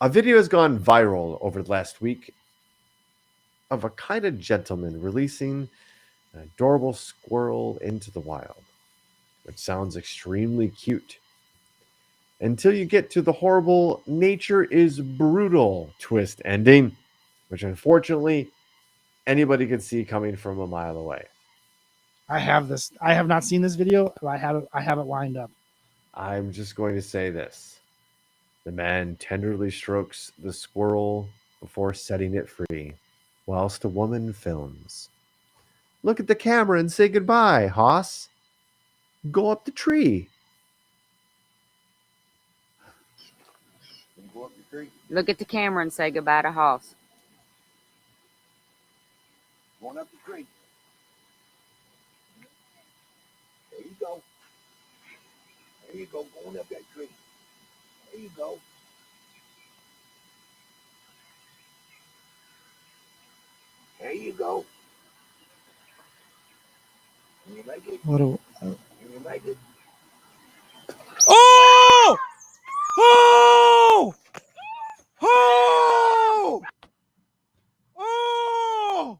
A video has gone viral over the last week of a kind of gentleman releasing an adorable squirrel into the wild, which sounds extremely cute. Until you get to the horrible nature is brutal twist ending, which unfortunately anybody could see coming from a mile away. I have not seen this video. I have it lined up. I'm just going to say this. The man tenderly strokes the squirrel before setting it free, whilst a woman films. Look at the camera and say goodbye, Hoss. Go up the tree. Go up the tree. Look at the camera and say goodbye to Hoss. Going up the tree. There you go. There you go. Going up that tree. There you go. There you go. Can you make it? Can you make it? Oh! Oh! Oh! Oh!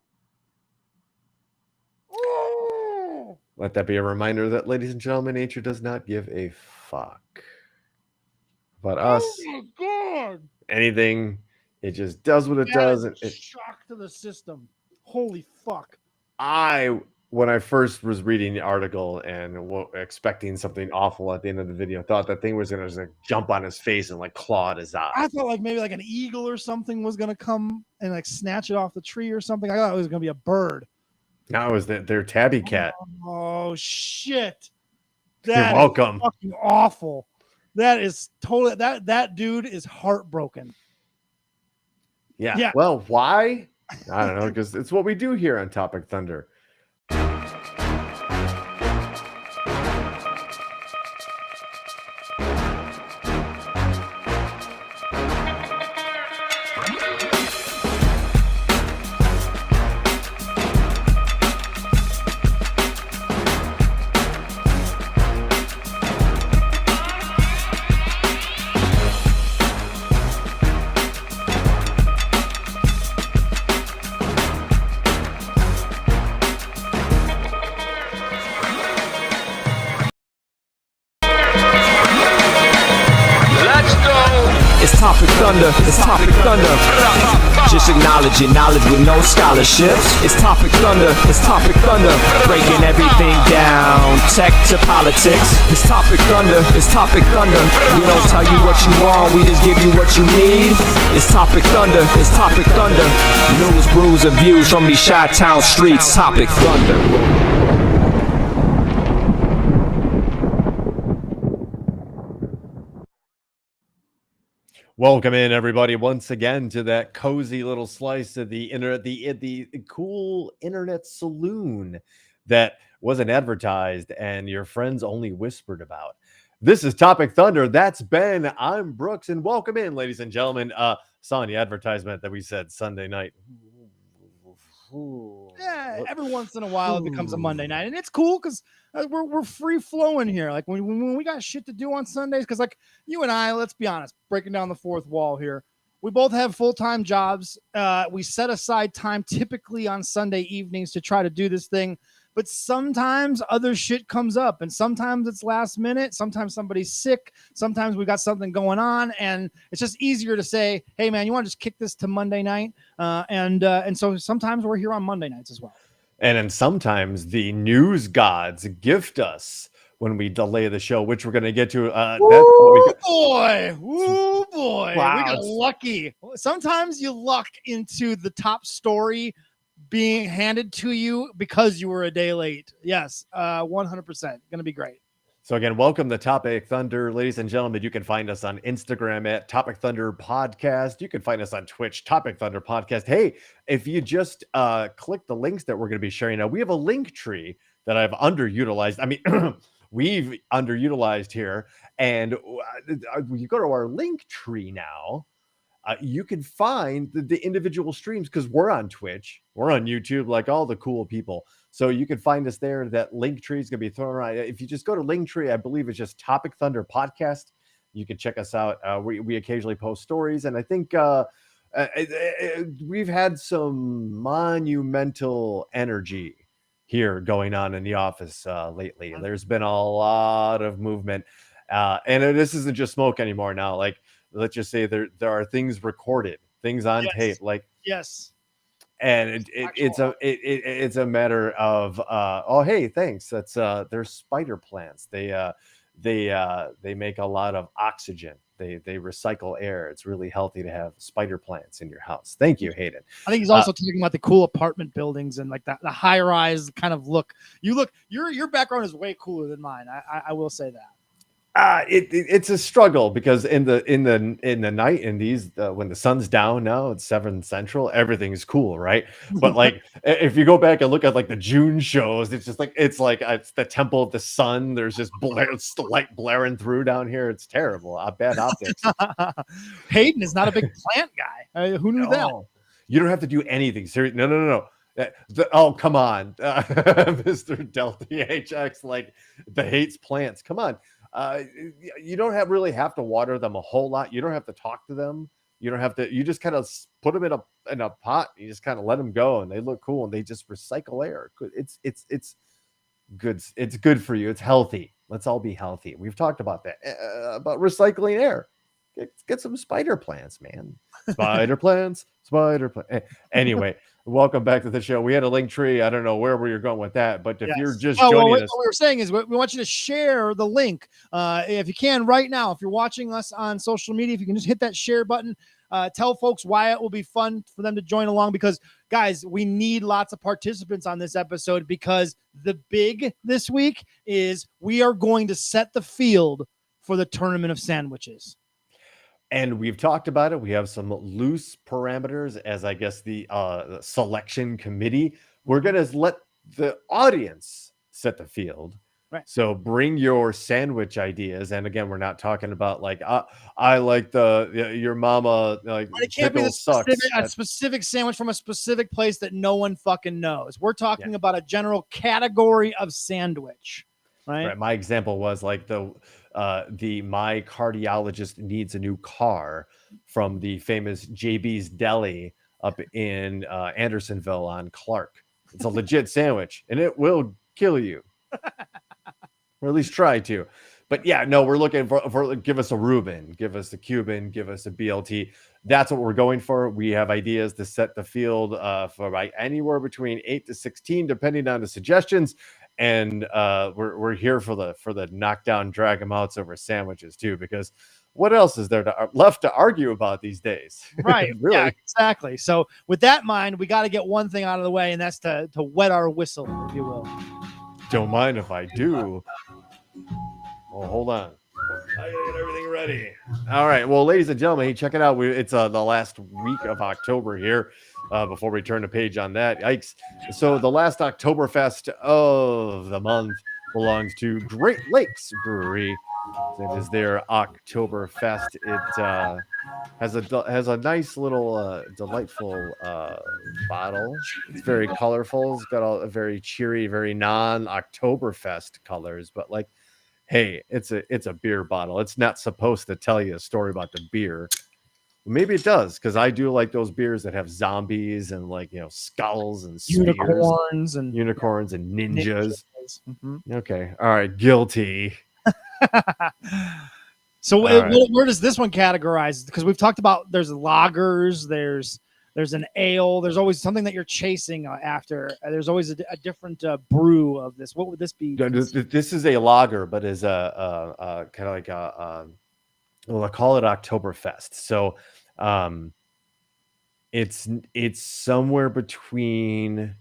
Oh! Let that be a reminder that, ladies and gentlemen, nature does not give a fuck about us. Oh my God! Anything. It just does what it does. And shock to the system. Holy fuck. When I first was reading the article and expecting something awful at the end of the video, thought that thing was going to jump on his face and like claw at his eye. I thought like maybe like an eagle or something was going to come and like snatch it off the tree or something. I thought it was going to be a bird. No, it was their tabby cat. Oh shit. You're welcome. Fucking awful. That is totally that dude is heartbroken. Yeah. Well, why? I don't know, because it's what we do here on Topic Thunder. Topic Thunder, it's Topic Thunder. Just acknowledging knowledge with no scholarships. It's Topic Thunder, it's Topic Thunder. Breaking everything down, tech to politics. It's Topic Thunder, it's Topic Thunder. We don't tell you what you want, we just give you what you need. It's Topic Thunder, it's Topic Thunder. News, brews, and views from these Chi-Town streets. Topic Thunder. Welcome in, everybody, once again to that cozy little slice of the internet, the cool internet saloon that wasn't advertised and your friends only whispered about. This is Topic Thunder. That's Ben. I'm Brooks, and welcome in, ladies and gentlemen. Saw in the advertisement that we said Sunday night. Yeah, every once in a while it becomes a Monday night, and it's cool because we're free flowing here. Like when we got shit to do on Sundays, because like you and I, let's be honest, breaking down the fourth wall here, we both have full-time jobs. We set aside time typically on Sunday evenings to try to do this thing, but sometimes other shit comes up, and sometimes it's last minute. Sometimes somebody's sick. Sometimes we got something going on, and it's just easier to say, "Hey, man, you want to just kick this to Monday night?" And so sometimes we're here on Monday nights as well. And then sometimes the news gods gift us when we delay the show, which we're going to get to. Boy. Wow. We got lucky. Sometimes you luck into the top story being handed to you because you were a day late. Yes, 100%. Going to be great. So again, welcome to Topic Thunder, ladies and gentlemen. You can find us on Instagram at Topic Thunder Podcast. You can find us on Twitch, Topic Thunder Podcast. Hey, if you just click the links that we're going to be sharing now, we have a link tree that I've underutilized. I mean, we've underutilized here, and you go to our link tree now. You can find the individual streams because we're on Twitch, we're on YouTube, like all the cool people. So you can find us there. That link tree is going to be thrown around. If you just go to link tree, I believe it's just Topic Thunder Podcast. You can check us out. We occasionally post stories, and I think we've had some monumental energy here going on in the office lately. There's been a lot of movement, and this isn't just smoke anymore now. Like, let's just say there are things recorded, things on tape, like. Yes. And it's a matter of oh, hey, thanks, that's they're spider plants. They make a lot of oxygen. They recycle air. It's really healthy to have spider plants in your house. Thank you, Hayden. I think he's also talking about the cool apartment buildings and like the high rise kind of look. Your background is way cooler than mine. I will say that. It's a struggle because in the night, in these when the sun's down now, it's 7 Central, everything's cool, right? But like if you go back and look at like the June shows, it's just like it's the Temple of the Sun. There's just light blaring through down here. It's terrible. Bad optics. Hayden is not a big plant guy. Who knew that? You don't have to do anything. Seriously, no. Oh, come on, Mr. Delta HX, like the hates plants. Come on. You don't really have to water them a whole lot. You don't have to talk to them. You don't have to. You just kind of put them in a pot. You just kind of let them go, and they look cool, and they just recycle air. It's good. It's good for you. It's healthy. Let's all be healthy. We've talked about that about recycling air. Get some spider plants, man. Spider plants. Anyway, welcome back to the show. We had a link tree. I don't know where we were going with that, but if you're just joining us, what we were saying is we want you to share the link if you can right now. If you're watching us on social media, if you can just hit that share button, tell folks why it will be fun for them to join along. Because guys, we need lots of participants on this episode because the big this week is we are going to set the field for the Tournament of Sandwiches. And we've talked about it. We have some loose parameters as I guess the selection committee. We're going to let the audience set the field. Right. So bring your sandwich ideas. And again, we're not talking about like, I like your mama, like it can't be a specific sandwich from a specific place that no one fucking knows. We're talking about a general category of sandwich. Right. My example was like my cardiologist needs a new car from the famous JB's Deli up in Andersonville on Clark. It's a legit sandwich and it will kill you, or at least try to. But yeah, no, we're looking for give us a Reuben, give us a Cuban, give us a BLT. That's what we're going for. We have ideas to set the field for anywhere between 8 to 16, depending on the suggestions. And we're here for the knockdown, drag them outs over sandwiches too, because what else is there left to argue about these days? Right. Really? Yeah, exactly. So with that in mind, we got to get one thing out of the way, and that's to wet our whistle, if you will. Don't mind if I do. Well, hold on. I gotta get everything ready. All right. Well, ladies and gentlemen, check it out. It's the last week of October here. Before we turn the page on that, yikes. So the last Oktoberfest of the month belongs to Great Lakes Brewery. It is their Oktoberfest. It has a nice little delightful bottle. It's very colorful. It's got a very cheery, very non-Oktoberfest colors, but like, hey, it's a beer bottle. It's not supposed to tell you a story about the beer. Maybe it does, because I do like those beers that have zombies and like skulls and unicorns and ninjas. Mm-hmm. Okay, all right, guilty. So where does this one categorize? Because we've talked about there's lagers, there's an ale, there's always something that you're chasing after. There's always a different brew of this. What would this be? This is a lager, but is a kind of like I call it Oktoberfest. So it's somewhere between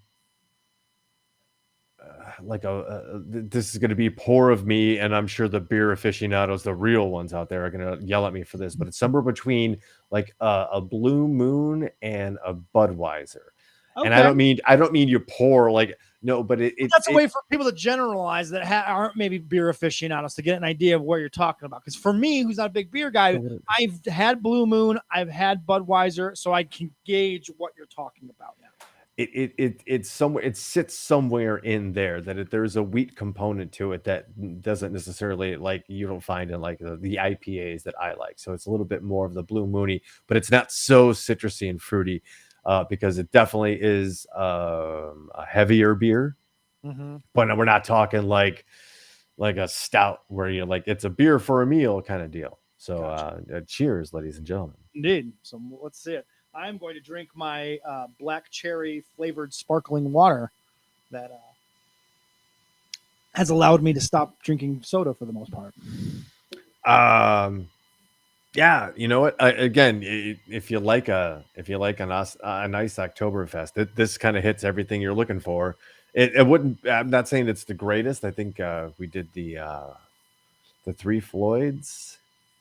this is going to be poor of me, and I'm sure the beer aficionados, the real ones out there, are going to yell at me for this, but it's somewhere between like a Blue Moon and a Budweiser. Okay. And I don't mean you pour like no, but that's a way for people to generalize that aren't maybe beer aficionados to get an idea of what you're talking about. Because for me, who's not a big beer guy, I've had Blue Moon, I've had Budweiser, so I can gauge what you're talking about now. it's somewhere, it sits somewhere in there that there's a wheat component to it that doesn't necessarily, like, you don't find in like the IPAs that I like. So it's a little bit more of the Blue Moony, but it's not so citrusy and fruity, because it definitely is a heavier beer. Mm-hmm. But we're not talking like a stout where you're like, it's a beer for a meal kind of deal. So Gotcha. cheers, ladies and gentlemen. Indeed. So let's see it. I'm going to drink my black cherry flavored sparkling water that has allowed me to stop drinking soda for the most part. Yeah, you know what? Again, if you like a nice Oktoberfest, this kind of hits everything you're looking for. It wouldn't. I'm not saying it's the greatest. I think we did the Three Floyds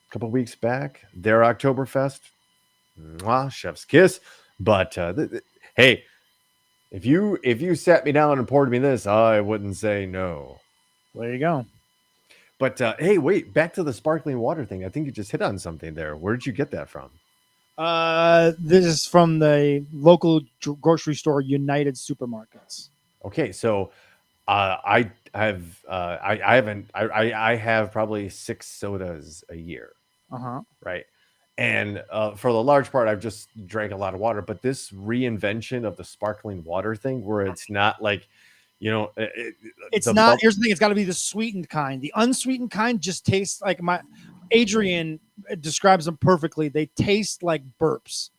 a couple weeks back. Their Oktoberfest, mwah, chef's kiss. But hey, if you sat me down and poured me this, I wouldn't say no. There you go. But hey, wait, back to the sparkling water thing. I think you just hit on something there. Where did you get that from? This is from the local grocery store, United Supermarkets. Okay, so I have probably 6 sodas a year, right? And for the large part, I've just drank a lot of water. But this reinvention of the sparkling water thing, where it's not like, it's not. Here's the thing: it's got to be the sweetened kind. The unsweetened kind just tastes like Adrian describes them perfectly. They taste like burps,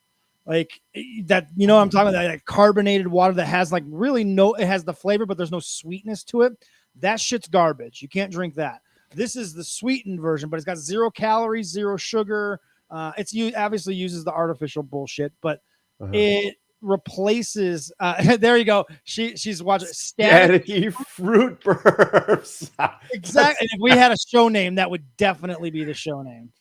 like that. You know what I'm talking about? That carbonated water that has like really it has the flavor, but there's no sweetness to it. That shit's garbage. You can't drink that. This is the sweetened version, but it's got 0 calories, 0 sugar. Obviously uses the artificial bullshit, but it replaces there you go. She's watching staticky fruit burps. Exactly. And if we had a show name, that would definitely be the show name.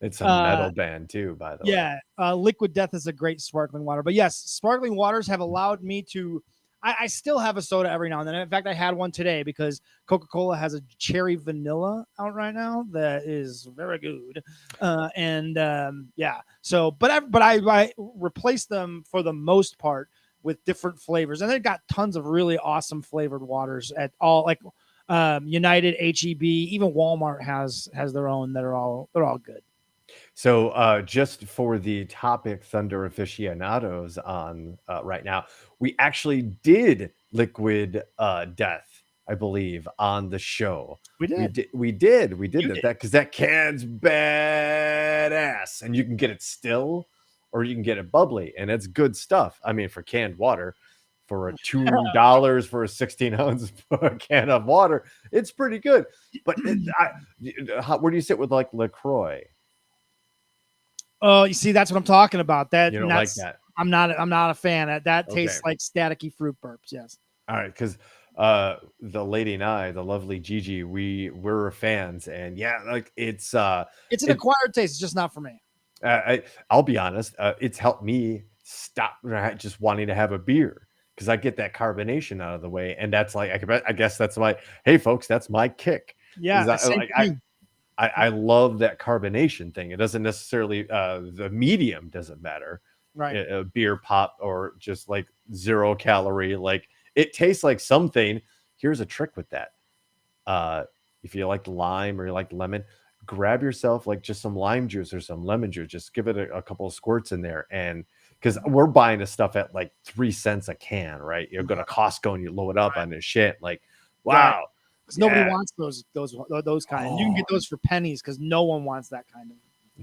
It's a metal band too, by the way. Yeah, Liquid Death is a great sparkling water. But yes, sparkling waters have allowed me to I still have a soda every now and then. In fact, I had one today because Coca-Cola has a cherry vanilla out right now that is very good. Yeah. So, but I replace them for the most part with different flavors, and they've got tons of really awesome flavored waters at all, like United, HEB, even Walmart has their own that they're all good. So just for the Topic Thunder aficionados on right now, we actually did Liquid Death, I believe, on the show. We did that because that can's badass, and you can get it still, or you can get it bubbly, and it's good stuff. I mean, for canned water, for $2 for a 16-ounce can of water, it's pretty good. But where do you sit with like LaCroix? Oh, you see, that's what I'm talking about. That you don't like that. I'm not a fan. That tastes like staticky fruit burps. Yes. All right, because the lady and I, the lovely Gigi, we're fans, and yeah, like it's an acquired taste. It's just not for me. I'll be honest. It's helped me stop just wanting to have a beer because I get that carbonation out of the way, and that's like I guess that's my hey folks, that's my kick. Yeah. I love that carbonation thing. It doesn't necessarily the medium doesn't matter, right? A beer pop or just like 0 calorie, like it tastes like something. Here's a trick with that. If you like lime or you like lemon, grab yourself like just some lime juice or some lemon juice. Just give it a couple of squirts in there, and because we're buying this stuff at like 3 cents a can, right? You're going to Costco and you load it up on this shit, like wow. Right. Because nobody wants those kind. And you can get those for pennies because no one wants that kind of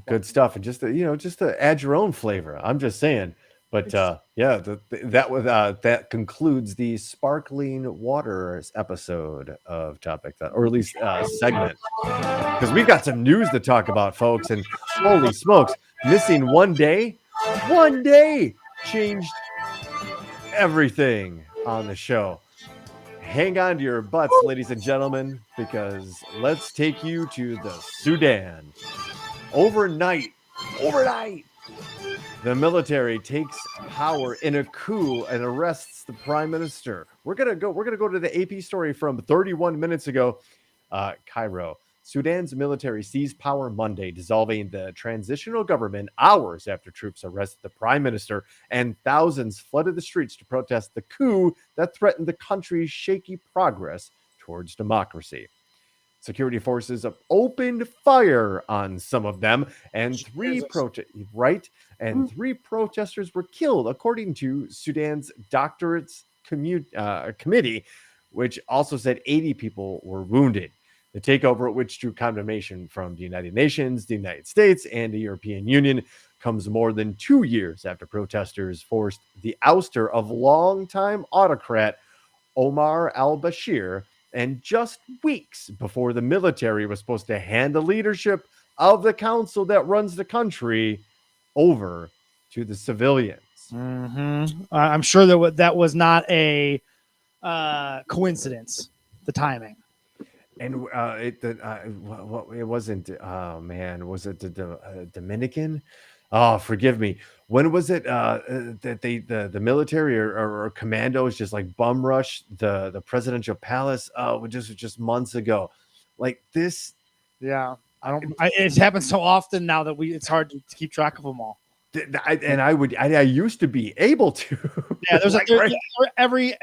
good stuff. And just to add your own flavor. I'm just saying. But that concludes the sparkling waters episode of Topic, or at least segment, because we've got some news to talk about, folks. And holy smokes, missing one day changed everything on the show. Hang on to your butts, ladies and gentlemen, because let's take you to the Sudan. Overnight, the military takes power in a coup and arrests the prime minister. We're gonna go to the AP story from 31 minutes ago, Cairo. Sudan's military seized power Monday, dissolving the transitional government hours after troops arrested the prime minister, and thousands flooded the streets to protest the coup that threatened the country's shaky progress towards democracy. Security forces have opened fire on some of them, and three protesters were killed, according to Sudan's doctorates committee, which also said 80 people were wounded. The takeover, which drew condemnation from the United Nations, the United States, and the European Union, comes more than 2 years after protesters forced the ouster of longtime autocrat Omar al-Bashir, and just weeks before the military was supposed to hand the leadership of the council that runs the country over to the civilians. I'm sure that was not a coincidence, the timing. And it wasn't. Oh man, was it the Dominican? Oh, forgive me. When was it that the military or commandos just like bum rush the presidential palace? Oh, just months ago, like this. Yeah, it happens so often now that it's hard to keep track of them all. I used to be able to. Yeah, there's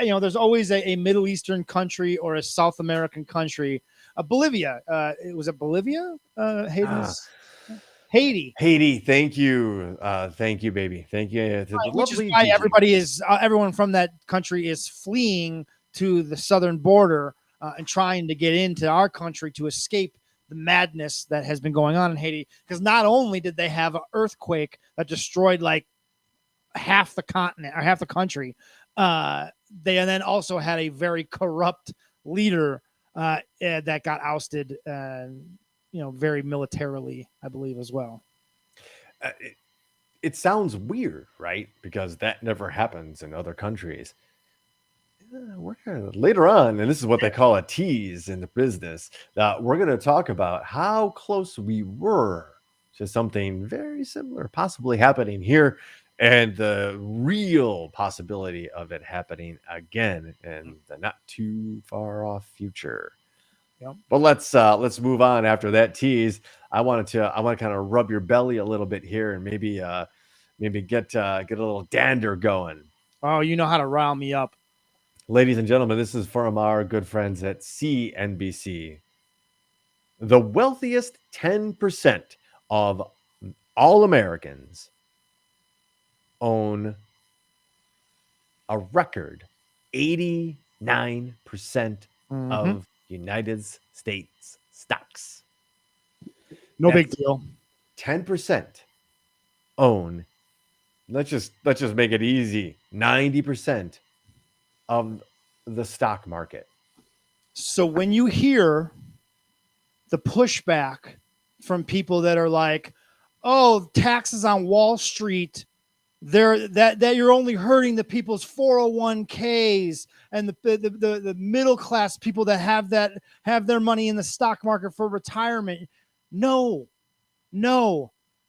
there's always a Middle Eastern country or a South American country. Bolivia. Was it Bolivia? Haiti. Haiti. Thank you, baby. Thank you. Which is why everyone from that country is fleeing to the southern border and trying to get into our country to escape the madness that has been going on in Haiti. Because not only did they have an earthquake that destroyed like half the continent or half the country, they then also had a very corrupt leader that got ousted, very militarily, I believe, as well. It sounds weird, right? Because that never happens in other countries. We're gonna later on, and this is what they call a tease in the business. We're going to talk about how close we were to something very similar possibly happening here, and the real possibility of it happening again in the not too far off future. Yep. But let's move on after that tease. I want to kind of rub your belly a little bit here and maybe get a little dander going. Oh, you know how to rile me up. Ladies and gentlemen, this is from our good friends at CNBC. The wealthiest 10% of all Americans own a record 89% of United States stocks. That's big deal. 10% own, let's just make it easy, 90% of the stock market. So when you hear the pushback from people that are like, oh, taxes on Wall Street, that you're only hurting the people's 401ks and the middle class people that have their money in the stock market for retirement. No,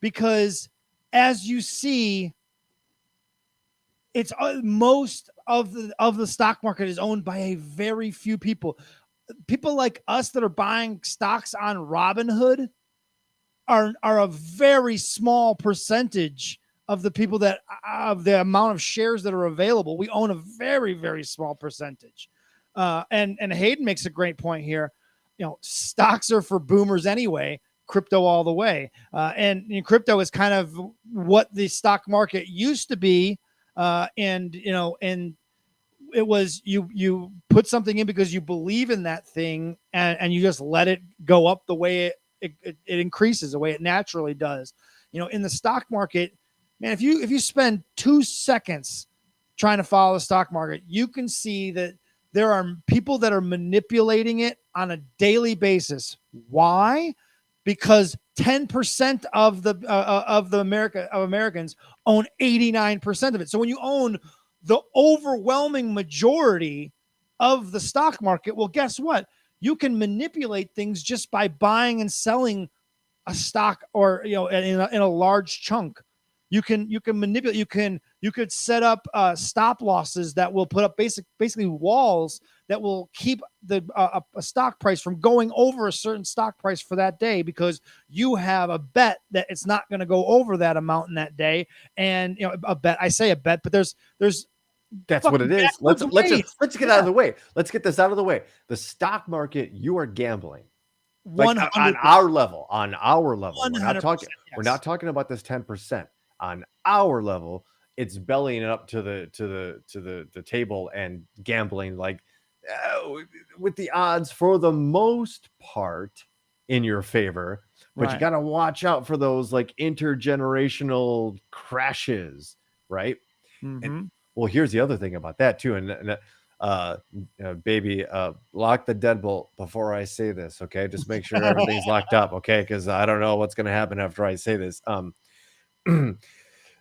because as you see, it's most of the stock market is owned by a very few people. People like us that are buying stocks on Robinhood are a very small percentage of the people that of the amount of shares that are available. We own a very, very small percentage. And Hayden makes a great point here. Stocks are for boomers anyway. Crypto all the way. And crypto is kind of what the stock market used to be. And it was you put something in because you believe in that thing, and you just let it go up the way it increases, the way it naturally does. In the stock market, man, if you spend 2 seconds trying to follow the stock market, you can see that there are people that are manipulating it on a daily basis. Why? Because 10% of Americans own 89% of it. So when you own the overwhelming majority of the stock market, well, guess what? You can manipulate things just by buying and selling a stock, or in a large chunk. You can manipulate. You can You could set up stop losses that will put up basically walls that will keep a stock price from going over a certain stock price for that day, because you have a bet that it's not going to go over that amount in that day. And I say a bet, but there's that's what it is. Let's get out of the way. Let's get this out of the way. The stock market, you are gambling. Like 100%. on our level. We're not talking about this 10%. On our level, it's bellying it up to the table and gambling like with the odds for the most part in your favor. But you got to watch out for those like intergenerational crashes, right? And, well, here's the other thing about that too. And baby, lock the deadbolt before I say this, okay? Just make sure everything's locked up, okay? Because I don't know what's going to happen after I say this.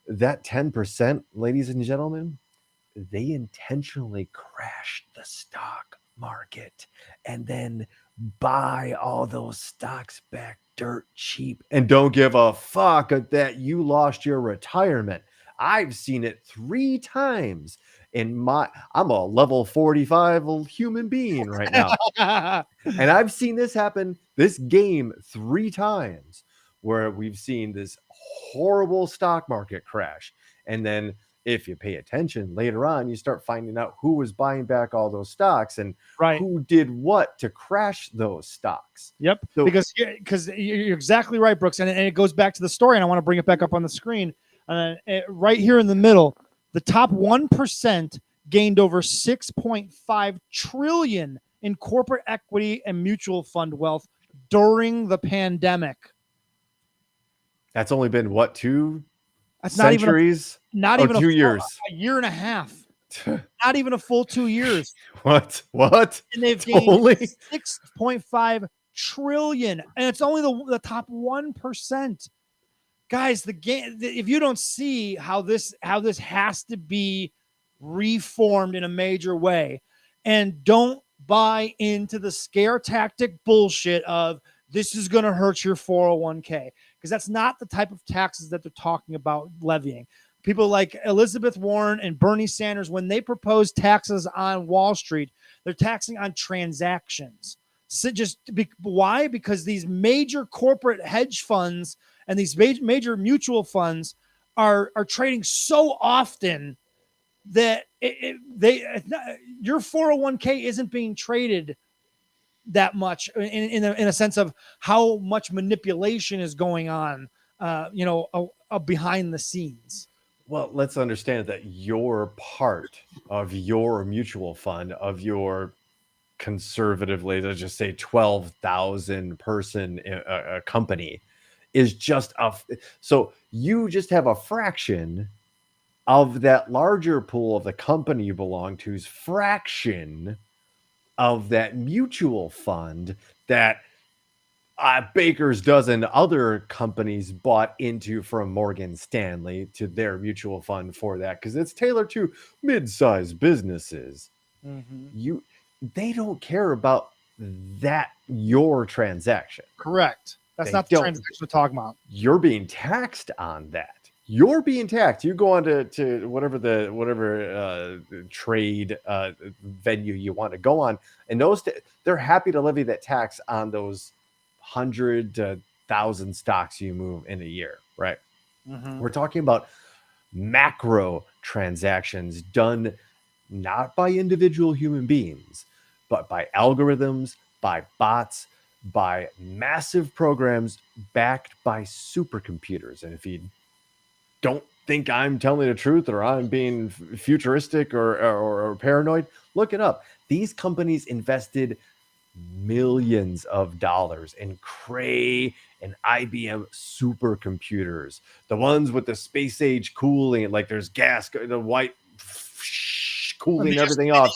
That 10%, ladies and gentlemen, they intentionally crashed the stock market and then buy all those stocks back dirt cheap and don't give a fuck that you lost your retirement. I've seen it 3 times I'm a level 45 human being right now. And I've seen this happen, this game 3 times, where we've seen this horrible stock market crash. And then if you pay attention later on, you start finding out who was buying back all those stocks and who did what to crash those stocks. Yep. So, because you're exactly right, Brooks. And it goes back to the story, and I want to bring it back up on the screen. Right here in the middle, the top 1% gained over $6.5 trillion in corporate equity and mutual fund wealth during the pandemic. That's only been what, 2 That's centuries? Not even 2 years. A year and a half. Not even a full 2 years. What? And they've gained only $6.5 trillion, and it's only the top 1%. Guys, the game. If you don't see how this has to be reformed in a major way, and don't buy into the scare tactic bullshit of this is going to hurt your 401k, because that's not the type of taxes that they're talking about levying. People like Elizabeth Warren and Bernie Sanders, when they propose taxes on Wall Street, they're taxing on transactions. So why? Because these major corporate hedge funds and these major mutual funds are trading so often that your 401k isn't being traded that much in a sense of how much manipulation is going on, behind the scenes. Well, let's understand that your part of your mutual fund, of your conservatively, let's just say 12,000 person company, is just so you just have a fraction of that larger pool of the company you belong to's fraction of that mutual fund that Baker's dozen other companies bought into from Morgan Stanley to their mutual fund for that, because it's tailored to mid-sized businesses. They don't care about that, your transaction. Correct. That's not the transaction we're talking about. You're being taxed on that. You're being taxed. You go on to whatever trade venue you want to go on, and they're happy to levy that tax on those 100 to 1,000 stocks you move in a year, right? We're talking about macro transactions done not by individual human beings, but by algorithms, by bots, by massive programs backed by supercomputers. And if you don't think I'm telling the truth or I'm being futuristic or paranoid, look it up. These companies invested millions of dollars in Cray and IBM supercomputers, the ones with the space age cooling, like there's gas, the white cooling everything off.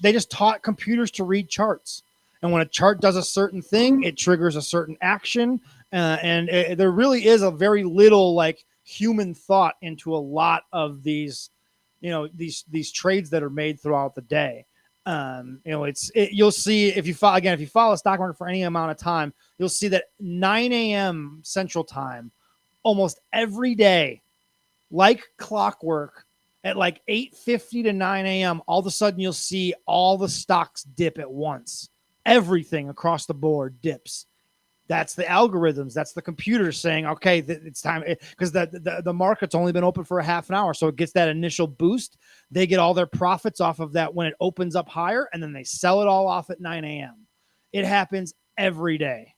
They just taught computers to read charts, and when a chart does a certain thing, it triggers a certain action, there really is a very little like human thought into a lot of these trades that are made throughout the day. You'll see if you follow the stock market for any amount of time, you'll see that 9 a.m. Central Time, almost every day, like clockwork, at like 8:50 to 9 a.m., all of a sudden you'll see all the stocks dip at once. Everything across the board dips. That's the algorithms. That's the computer saying, okay, it's time, because the market's only been open for a half an hour. So it gets that initial boost. They get all their profits off of that when it opens up higher, and then they sell it all off at 9 a.m. It happens every day.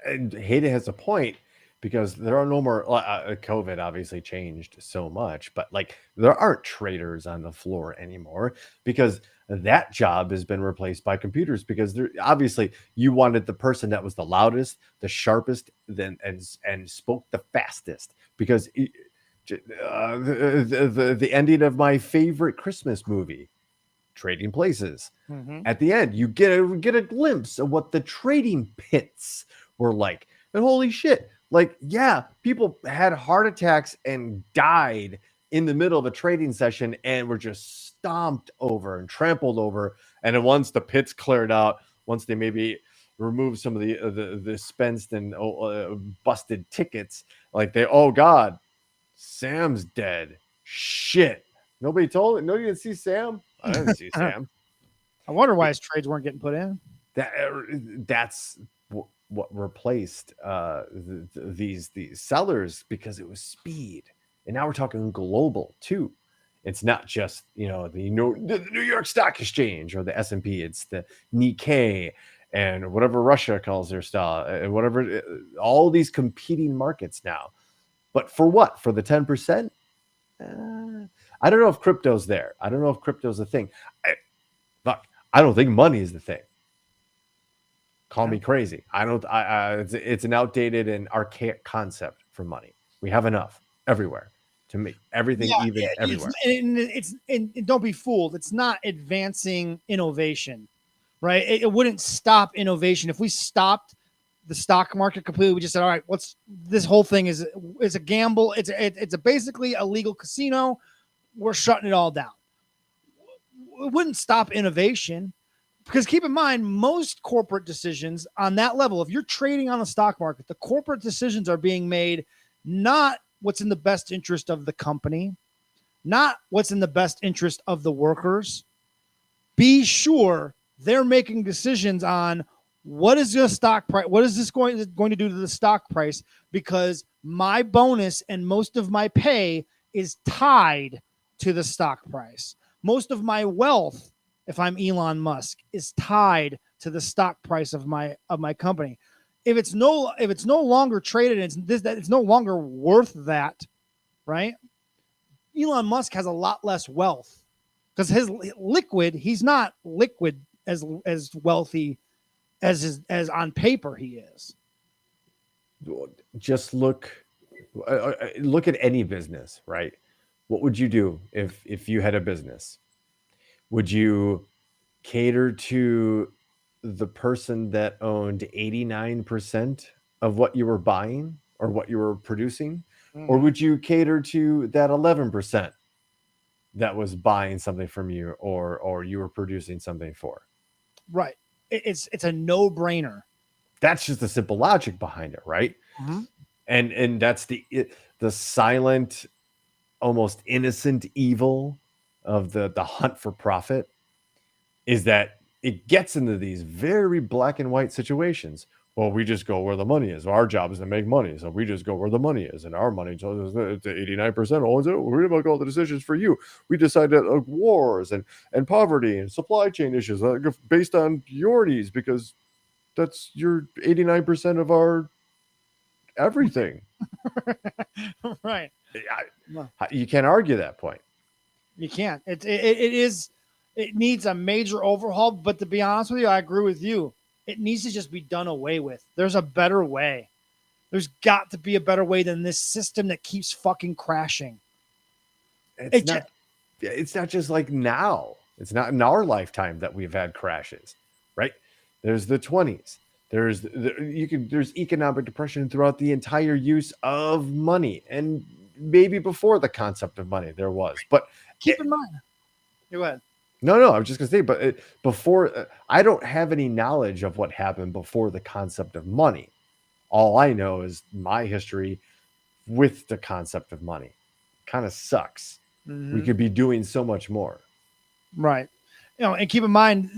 And Hayden has a point, because there are no more COVID obviously changed so much, but like there aren't traders on the floor anymore, because that job has been replaced by computers, because obviously you wanted the person that was the loudest, the sharpest, and spoke the fastest, because the ending of my favorite Christmas movie, Trading Places. Mm-hmm. At the end, you get a glimpse of what the trading pits were like. And holy shit, like, yeah, people had heart attacks and died in the middle of a trading session and were just stomped over and trampled over. And then once the pits cleared out, once they maybe removed some of the spensed and busted tickets, like oh God, Sam's dead. Shit. Nobody told it. No, you didn't see Sam. I didn't see Sam. I wonder why his trades weren't getting put in. That's what replaced these sellers, because it was speed. And now we're talking global too. It's not just the New York Stock Exchange or the S&P. It's the Nikkei and whatever Russia calls their style, and whatever, all these competing markets now. But for what? For the 10%? I don't know if crypto's there. I don't know if crypto's a thing. I don't think money is the thing. Call me crazy. It's an outdated and archaic concept for money. We have enough everywhere to make everything everywhere. And don't be fooled. It's not advancing innovation, right? It wouldn't stop innovation. If we stopped the stock market completely, we just said, all right, this whole thing is a gamble. It's basically a legal casino. We're shutting it all down. It wouldn't stop innovation. Because keep in mind, most corporate decisions on that level, if you're trading on the stock market, the corporate decisions are being made not what's in the best interest of the company, not what's in the best interest of the workers. Be sure they're making decisions on what is your stock price, what is this going to do to the stock price, because my bonus and most of my pay is tied to the stock price. Most of my wealth, if I'm Elon Musk, is tied to the stock price of my company. If it's no longer traded, it's no longer worth that, right? Elon Musk has a lot less wealth because he's not liquid as wealthy as on paper he is. Just look at any business, right? What would you do if you had a business? Would you cater to the person that owned 89% of what you were buying or what you were producing? Or would you cater to that 11% that was buying something from you or you were producing something for? Right. It's a no-brainer. That's just the simple logic behind it, right? Mm-hmm. And that's the silent, almost innocent evil of the hunt for profit, is that it gets into these very black and white situations. Well, we just go where the money is. Our job is to make money, so we just go where the money is, and our money tells us that 89% owns it. We make all the decisions for you. We decide that wars and poverty and supply chain issues based on your needs, because that's your 89% of our everything. Right. You can't argue that point. You can't. It needs a major overhaul, but to be honest with you, I agree with you. It needs to just be done away with. There's a better way. There's got to be a better way than this system that keeps fucking crashing. It's not just like now. It's not in our lifetime that we've had crashes, right? There's the 20s. There's economic depression throughout the entire use of money, and maybe before the concept of money there was. But keep in mind, go ahead. No, I was just gonna say, but before, I don't have any knowledge of what happened before the concept of money. All I know is my history with the concept of money. Kind of sucks. We could be doing so much more. Right. And keep in mind,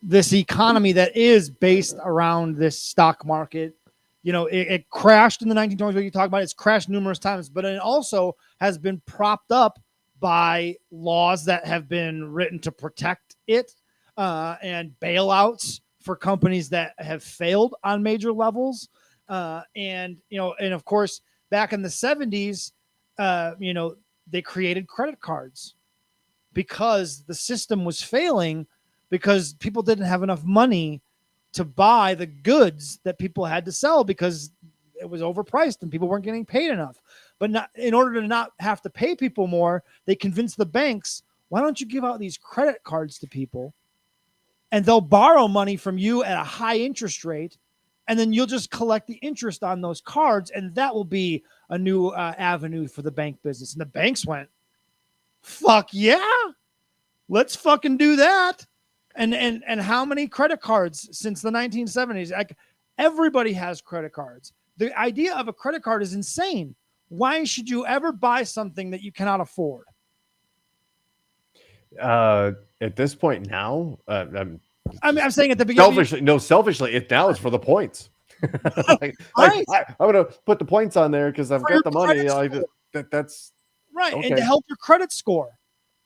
this economy that is based around this stock market, it crashed in the 1920s. What you talk about, it's crashed numerous times, but it also has been propped up by laws that have been written to protect it, and bailouts for companies that have failed on major levels. And of course, back in the 70s, they created credit cards because the system was failing, because people didn't have enough money to buy the goods that people had to sell because it was overpriced and people weren't getting paid enough. But in order to not have to pay people more, they convinced the banks, why don't you give out these credit cards to people and they'll borrow money from you at a high interest rate, and then you'll just collect the interest on those cards, and that will be a new avenue for the bank business. And the banks went, fuck yeah, let's fucking do that. And how many credit cards since the 1970s? Like, everybody has credit cards. The idea of a credit card is insane. Why should you ever buy something that you cannot afford? At this point now, I'm saying at the beginning. Selfishly, now it's for the points. Right. I'm gonna put the points on there because I've got the money. That's right, okay. and to help your credit score,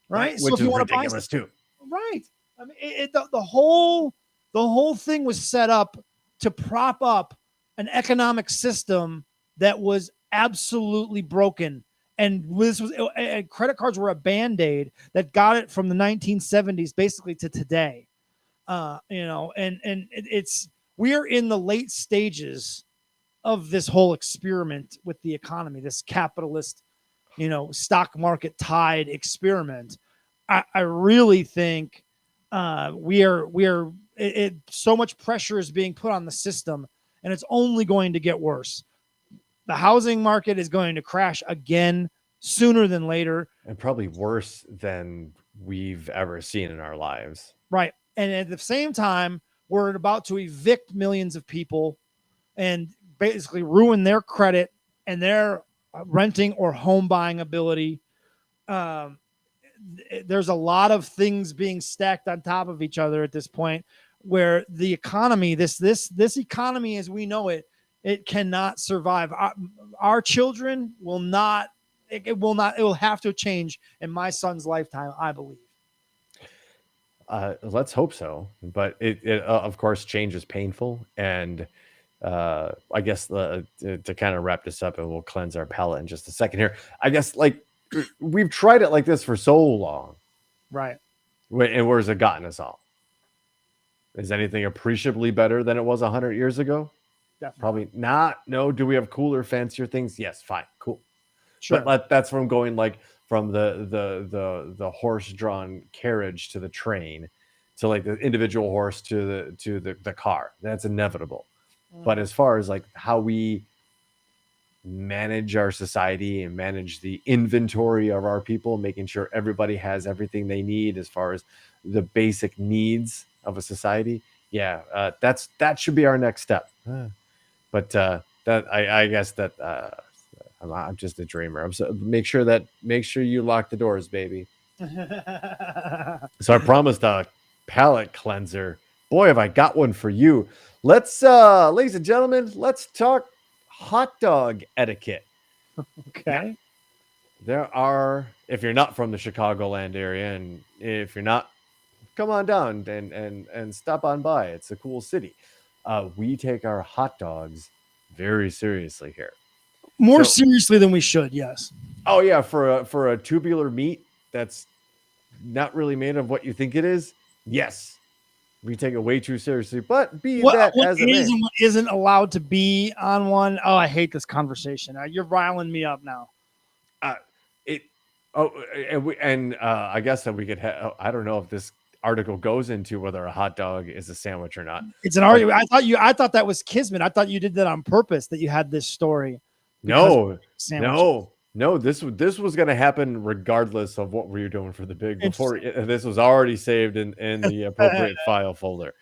right? Which if you is want to buy ridiculous too. Right. I mean, the whole thing was set up to prop up an economic system that was absolutely broken. And credit cards were a Band-Aid that got it from the 1970s basically to today. We're in the late stages of this whole experiment with the economy, this capitalist, stock market tied experiment. I really think so much pressure is being put on the system, and it's only going to get worse. The housing market is going to crash again sooner than later, and probably worse than we've ever seen in our lives. Right. And at the same time, we're about to evict millions of people and basically ruin their credit and their renting or home buying ability. There's a lot of things being stacked on top of each other at this point, where the economy, this economy as we know it, it cannot survive. Our children will not. It will have to change in my son's lifetime, I believe. Let's hope so. But it of course, change is painful. And I guess to kind of wrap this up, and we'll cleanse our palate in just a second here. I guess, like, we've tried it like this for so long. Right. And where's it gotten us all? Is anything appreciably better than it was 100 years ago? Definitely. Probably not. No. Do we have cooler, fancier things? Yes. Fine. Cool. Sure. But that's from going from the horse-drawn carriage to the train, to like the individual horse to the car. That's inevitable. But as far as like how we manage our society and manage the inventory of our people, making sure everybody has everything they need as far as the basic needs of a society, that should be our next step. But I guess that I'm just a dreamer. Make sure you lock the doors, baby. So I promised a palate cleanser. Boy, have I got one for you. Let's, ladies and gentlemen, let's talk hot dog etiquette. Okay. There are, if you're not from the Chicagoland area, and if you're not, come on down and stop on by. It's a cool city. We take our hot dogs very seriously here. More seriously than we should, yes. Oh yeah, for a tubular meat that's not really made of what you think it is. Yes, we take it way too seriously. But what as it is and what isn't allowed to be on one. Oh, I hate this conversation. You're riling me up now. I guess that we could have. I don't know if this article goes into whether a hot dog is a sandwich or not. It's an argument. I thought that was kismet. I thought you did that on purpose, that you had this story. No. This was going to happen regardless of what we were doing for the big. Before this was already saved in the appropriate file folder.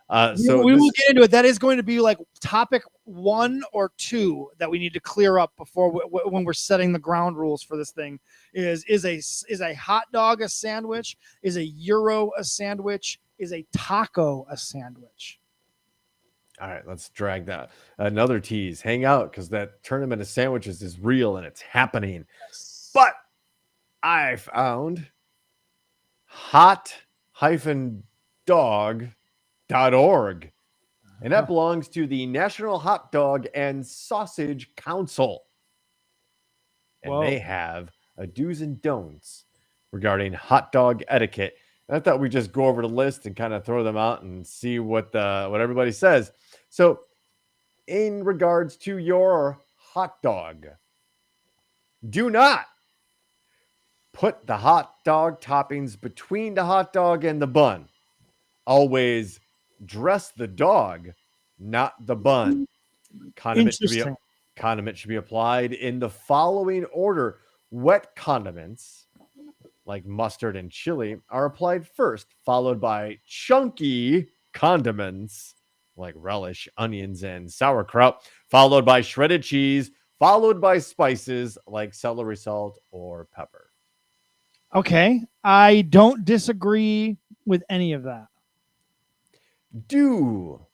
We will get into it. That is going to be like topic 1 or 2 that we need to clear up before when we're setting the ground rules for this thing. Is a hot dog a sandwich? Is a gyro a sandwich? Is a taco a sandwich? All right, let's drag that. Another tease. Hang out because that tournament of sandwiches is real and it's happening. But I found hot-dog.org. And that belongs to the National Hot Dog and Sausage Council. And they have a do's and don'ts regarding hot dog etiquette. And I thought we'd just go over the list and kind of throw them out and see what everybody says. So, in regards to your hot dog, do not put the hot dog toppings between the hot dog and the bun. Always dress the dog, not the bun. Condiment should be applied in the following order. Wet condiments, like mustard and chili, are applied first, followed by chunky condiments, like relish, onions, and sauerkraut, followed by shredded cheese, followed by spices like celery salt or pepper. Okay, I don't disagree with any of that. Do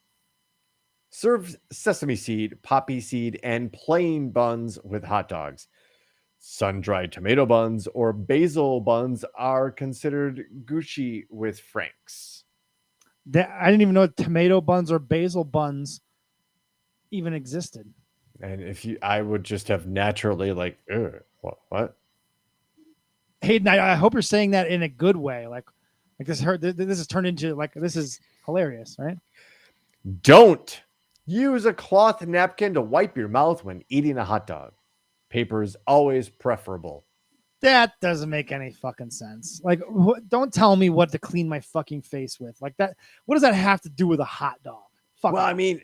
serve sesame seed, poppy seed, and plain buns with hot dogs. Sun-dried tomato buns or basil buns are considered Gucci with Franks. I didn't even know tomato buns or basil buns even existed. And I would just have naturally like, what? Hayden, I hope you're saying that in a good way. Like this has turned into like, this is hilarious, right? Don't use a cloth napkin to wipe your mouth when eating a hot dog. Paper is always preferable. That doesn't make any fucking sense. Like, don't tell me what to clean my fucking face with. Like that. What does that have to do with a hot dog? I mean,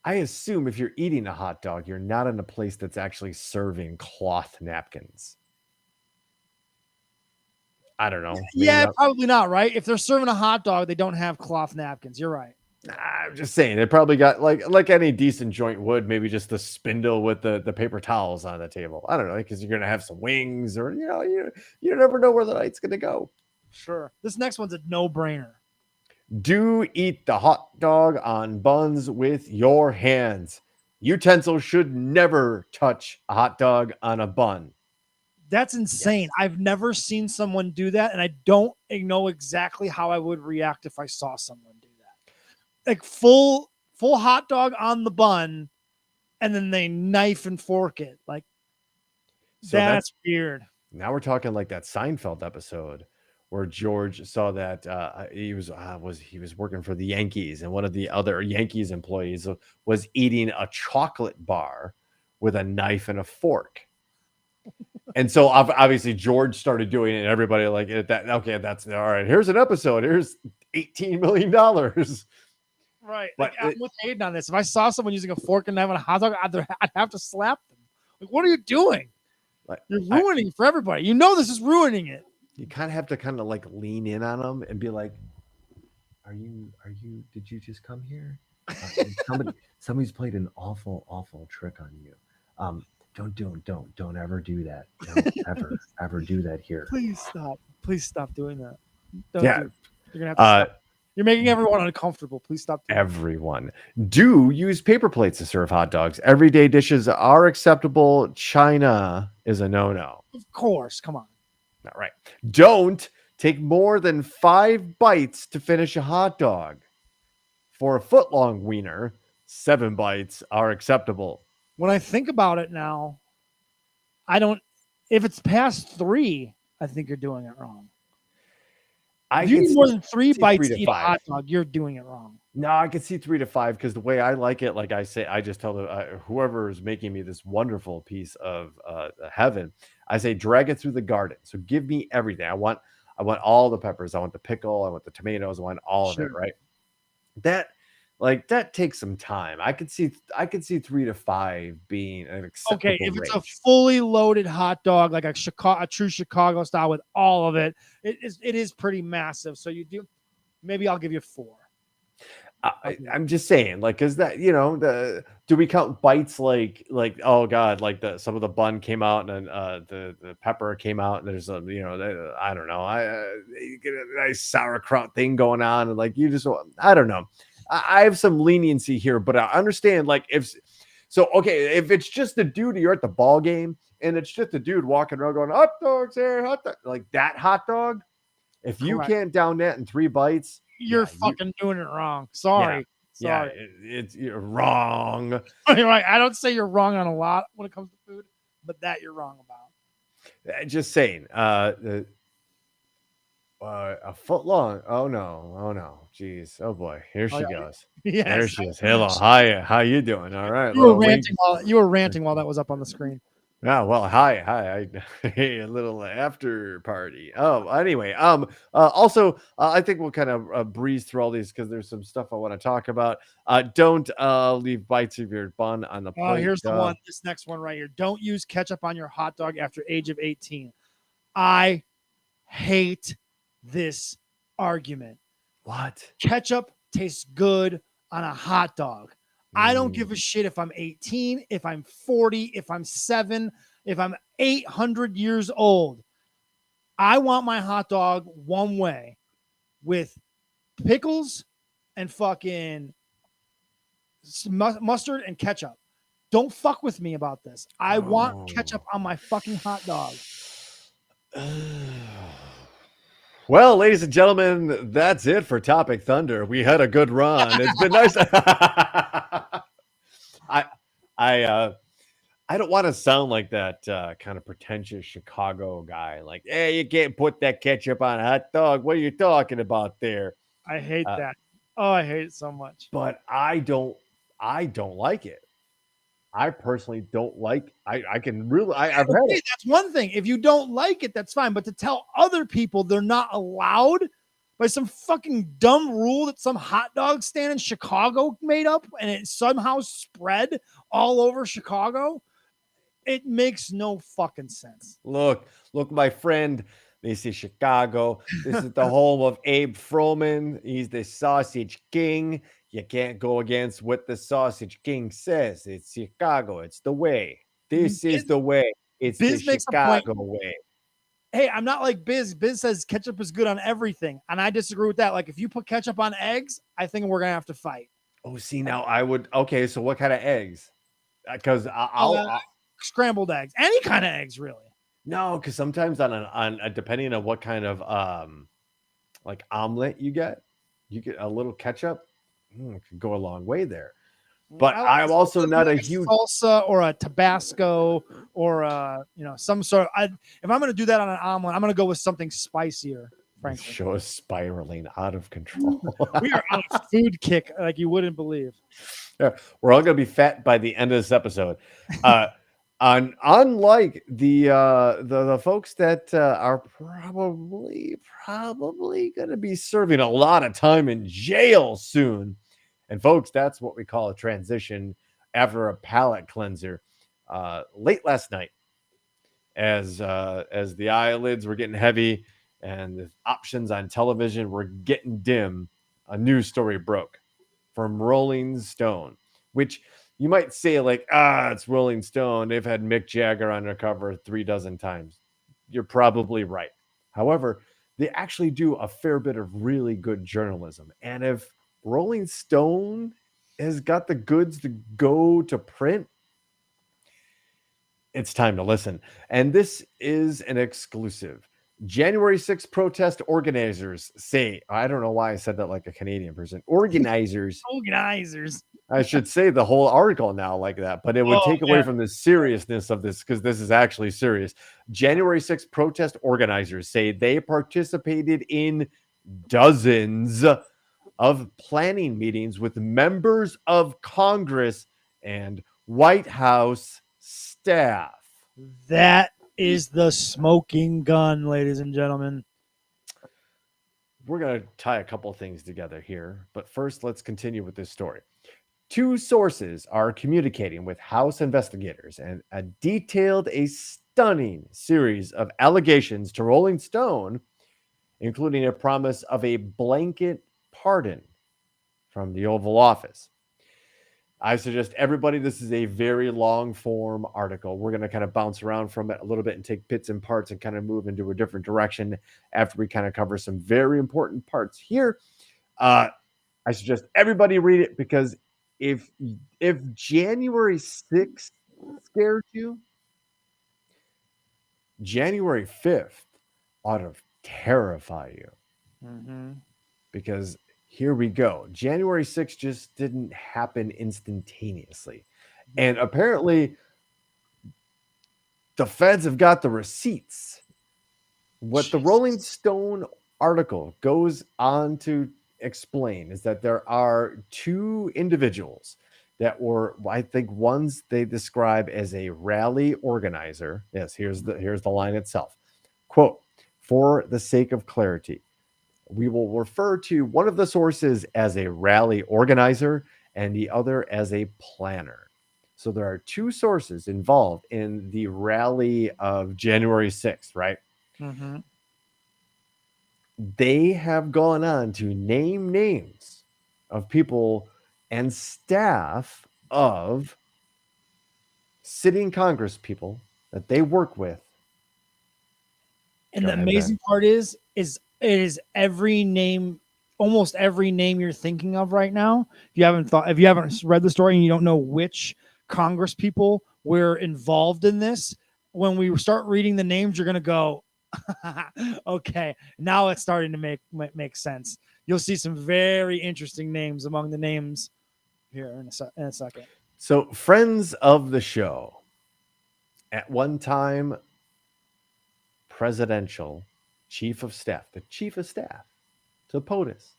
I assume if you're eating a hot dog, you're not in a place that's actually serving cloth napkins. I don't know. Yeah, probably not, right? If they're serving a hot dog, they don't have cloth napkins. You're right. I'm just saying they probably got like any decent joint would, maybe just the spindle with the paper towels on the table. I don't know, because you're gonna have some wings, or you never know where the night's gonna go. Sure. This next one's a no-brainer. Do eat the hot dog on buns with your hands. Utensils should never touch a hot dog on a bun. That's insane. Yes. I've never seen someone do that, and I don't know exactly how I would react if I saw someone do that. Like full hot dog on the bun, and then they knife and fork it. Like, so that's weird. Now we're talking like that Seinfeld episode where George saw that he was working for the Yankees, and one of the other Yankees employees was eating a chocolate bar with a knife and a fork. And so obviously George started doing it, and everybody like that. Okay, that's all right. Here's an episode. Here's $18 million. Right. But I'm with Hayden on this. If I saw someone using a fork and knife on a hot dog, I'd have to slap them. Like, what are you doing? You're ruining it for everybody. You know this is ruining it. You kind of have to like lean in on them and be like, "Are you? Did you just come here? Somebody's played an awful trick on you. Don't ever do that. Don't ever do that here. Please stop doing that. You're gonna have to stop. You're making everyone uncomfortable. Please stop doing everyone. Do use paper plates to serve hot dogs. Everyday dishes are acceptable. China is a no-no. Of course. Come on. All right. Don't take more than 5 bites to finish a hot dog. For a foot-long wiener, 7 bites are acceptable. When I think about it now, if it's past 3, I think you're doing it wrong. If you need more than 3 bites to eat a hot dog, you're doing it wrong. No, I can see 3 to 5 because the way I like it, like I say, I just tell whoever is making me this wonderful piece of heaven, I say drag it through the garden. So give me everything. I want all the peppers. I want the pickle. I want the tomatoes. I want all of it. Right. That takes some time. I could see 3 to 5 being an acceptable okay. If range. It's a fully loaded hot dog, like a true Chicago style with all of it, it is pretty massive. So maybe I'll give you 4. I'm just saying, like, is that do we count bites like oh god, like some of the bun came out and the pepper came out and there's I don't know, you get a nice sauerkraut thing going on and like you just I don't know, I have some leniency here, but I understand like if it's just a dude, you're at the ball game and it's just a dude walking around going hot dogs here, hot dog, like that hot dog. If you Correct. can't down that in 3 bites, You're fucking doing it wrong. Sorry. Yeah, you're wrong. You're right. I don't say you're wrong on a lot when it comes to food, but that you're wrong about. Just saying. A foot long. Oh no. Jeez. Oh boy. Here she goes. Yes. There she is. Hello. Hi. How you doing? All right. You were ranting while that was up on the screen. Yeah, well, hi. A little after party. Oh, anyway. Also, I think we'll kind of breeze through all these because there's some stuff I want to talk about. Don't leave bites of your bun on the plate. Oh, here's the one. This next one right here. Don't use ketchup on your hot dog after age of 18. I hate this argument. What? Ketchup tastes good on a hot dog. I don't give a shit if I'm 18, if I'm 40, if I'm 7, if I'm 800 years old. I want my hot dog one way with pickles and fucking mustard and ketchup. Don't fuck with me about this. I want ketchup on my fucking hot dog. Well, ladies and gentlemen, that's it for Topic Thunder. We had a good run. It's been nice. I don't want to sound like that kind of pretentious Chicago guy. Like, hey, you can't put that ketchup on a hot dog. What are you talking about there? I hate that. Oh, I hate it so much. But I don't like it. I personally don't like. I've had it. That's one thing. If you don't like it, that's fine. But to tell other people they're not allowed by some fucking dumb rule that some hot dog stand in Chicago made up and it somehow spread all over Chicago, it makes no fucking sense. Look, my friend. This is Chicago. This is the home of Abe Froman. He's the Sausage King. You can't go against what the Sausage King says. It's Chicago. It's the way. This is the way. It's the Chicago way. Hey, I'm not like Biz. Biz says ketchup is good on everything, and I disagree with that. Like, if you put ketchup on eggs, I think we're gonna have to fight. Oh, see, now I would. Okay, so what kind of eggs? Because I'll scrambled eggs, any kind of eggs, really. No, because sometimes on depending on what kind of like omelet you get a little ketchup. Could go a long way there. But I'm also not a huge salsa or a Tabasco or some sort of. If I'm going to do that on an omelet, I'm going to go with something spicier. Frankly, show us spiraling out of control. We are on a food kick like you wouldn't believe. Yeah, we're all going to be fat by the end of this episode. Unlike the folks that are probably going to be serving a lot of time in jail soon. And folks, that's what we call a transition after a palate cleanser. Late last night, as the eyelids were getting heavy and the options on television were getting dim, a news story broke from Rolling Stone, which you might say like, it's Rolling Stone. They've had Mick Jagger on their cover 36 times. You're probably right. However, they actually do a fair bit of really good journalism. And if Rolling Stone has got the goods to go to print, it's time to listen. And this is an exclusive. January 6th protest organizers say, I don't know why I said that like a Canadian person. Organizers. I should say the whole article now like that, but it would take away from the seriousness of this because this is actually serious. January 6th protest organizers say they participated in dozens of planning meetings with members of Congress and White House staff. That is the smoking gun, ladies and gentlemen. We're going to tie a couple things together here, but first let's continue with this story. 2 sources are communicating with House investigators and detailed a stunning series of allegations to Rolling Stone, including a promise of a blanket pardon from the Oval Office. I suggest everybody, this is a very long form article. We're going to kind of bounce around from it a little bit and take bits and parts and kind of move into a different direction after we kind of cover some very important parts here. I suggest everybody read it, because if January 6th scared you, January 5th ought to terrify you. Because here we go. January 6th just didn't happen instantaneously. And apparently the feds have got the receipts. What the Rolling Stone article goes on to explain is that there are two individuals that were, I think, ones they describe as a rally organizer. Yes, here's the line itself. Quote, "For the sake of clarity, we will refer to one of the sources as a rally organizer and the other as a planner." So there are two sources involved in the rally of January 6th, right? They have gone on to name names of people and staff of sitting Congress people that they work with. And the amazing part is it is every name, almost every name you're thinking of right now. If you haven't read the story and you don't know which Congress people were involved in this, when we start reading the names, you're gonna go, okay, now it's starting to make sense. You'll see some very interesting names among the names here in a second. So, friends of the show, at one time, presidential chief of staff, the chief of staff to POTUS,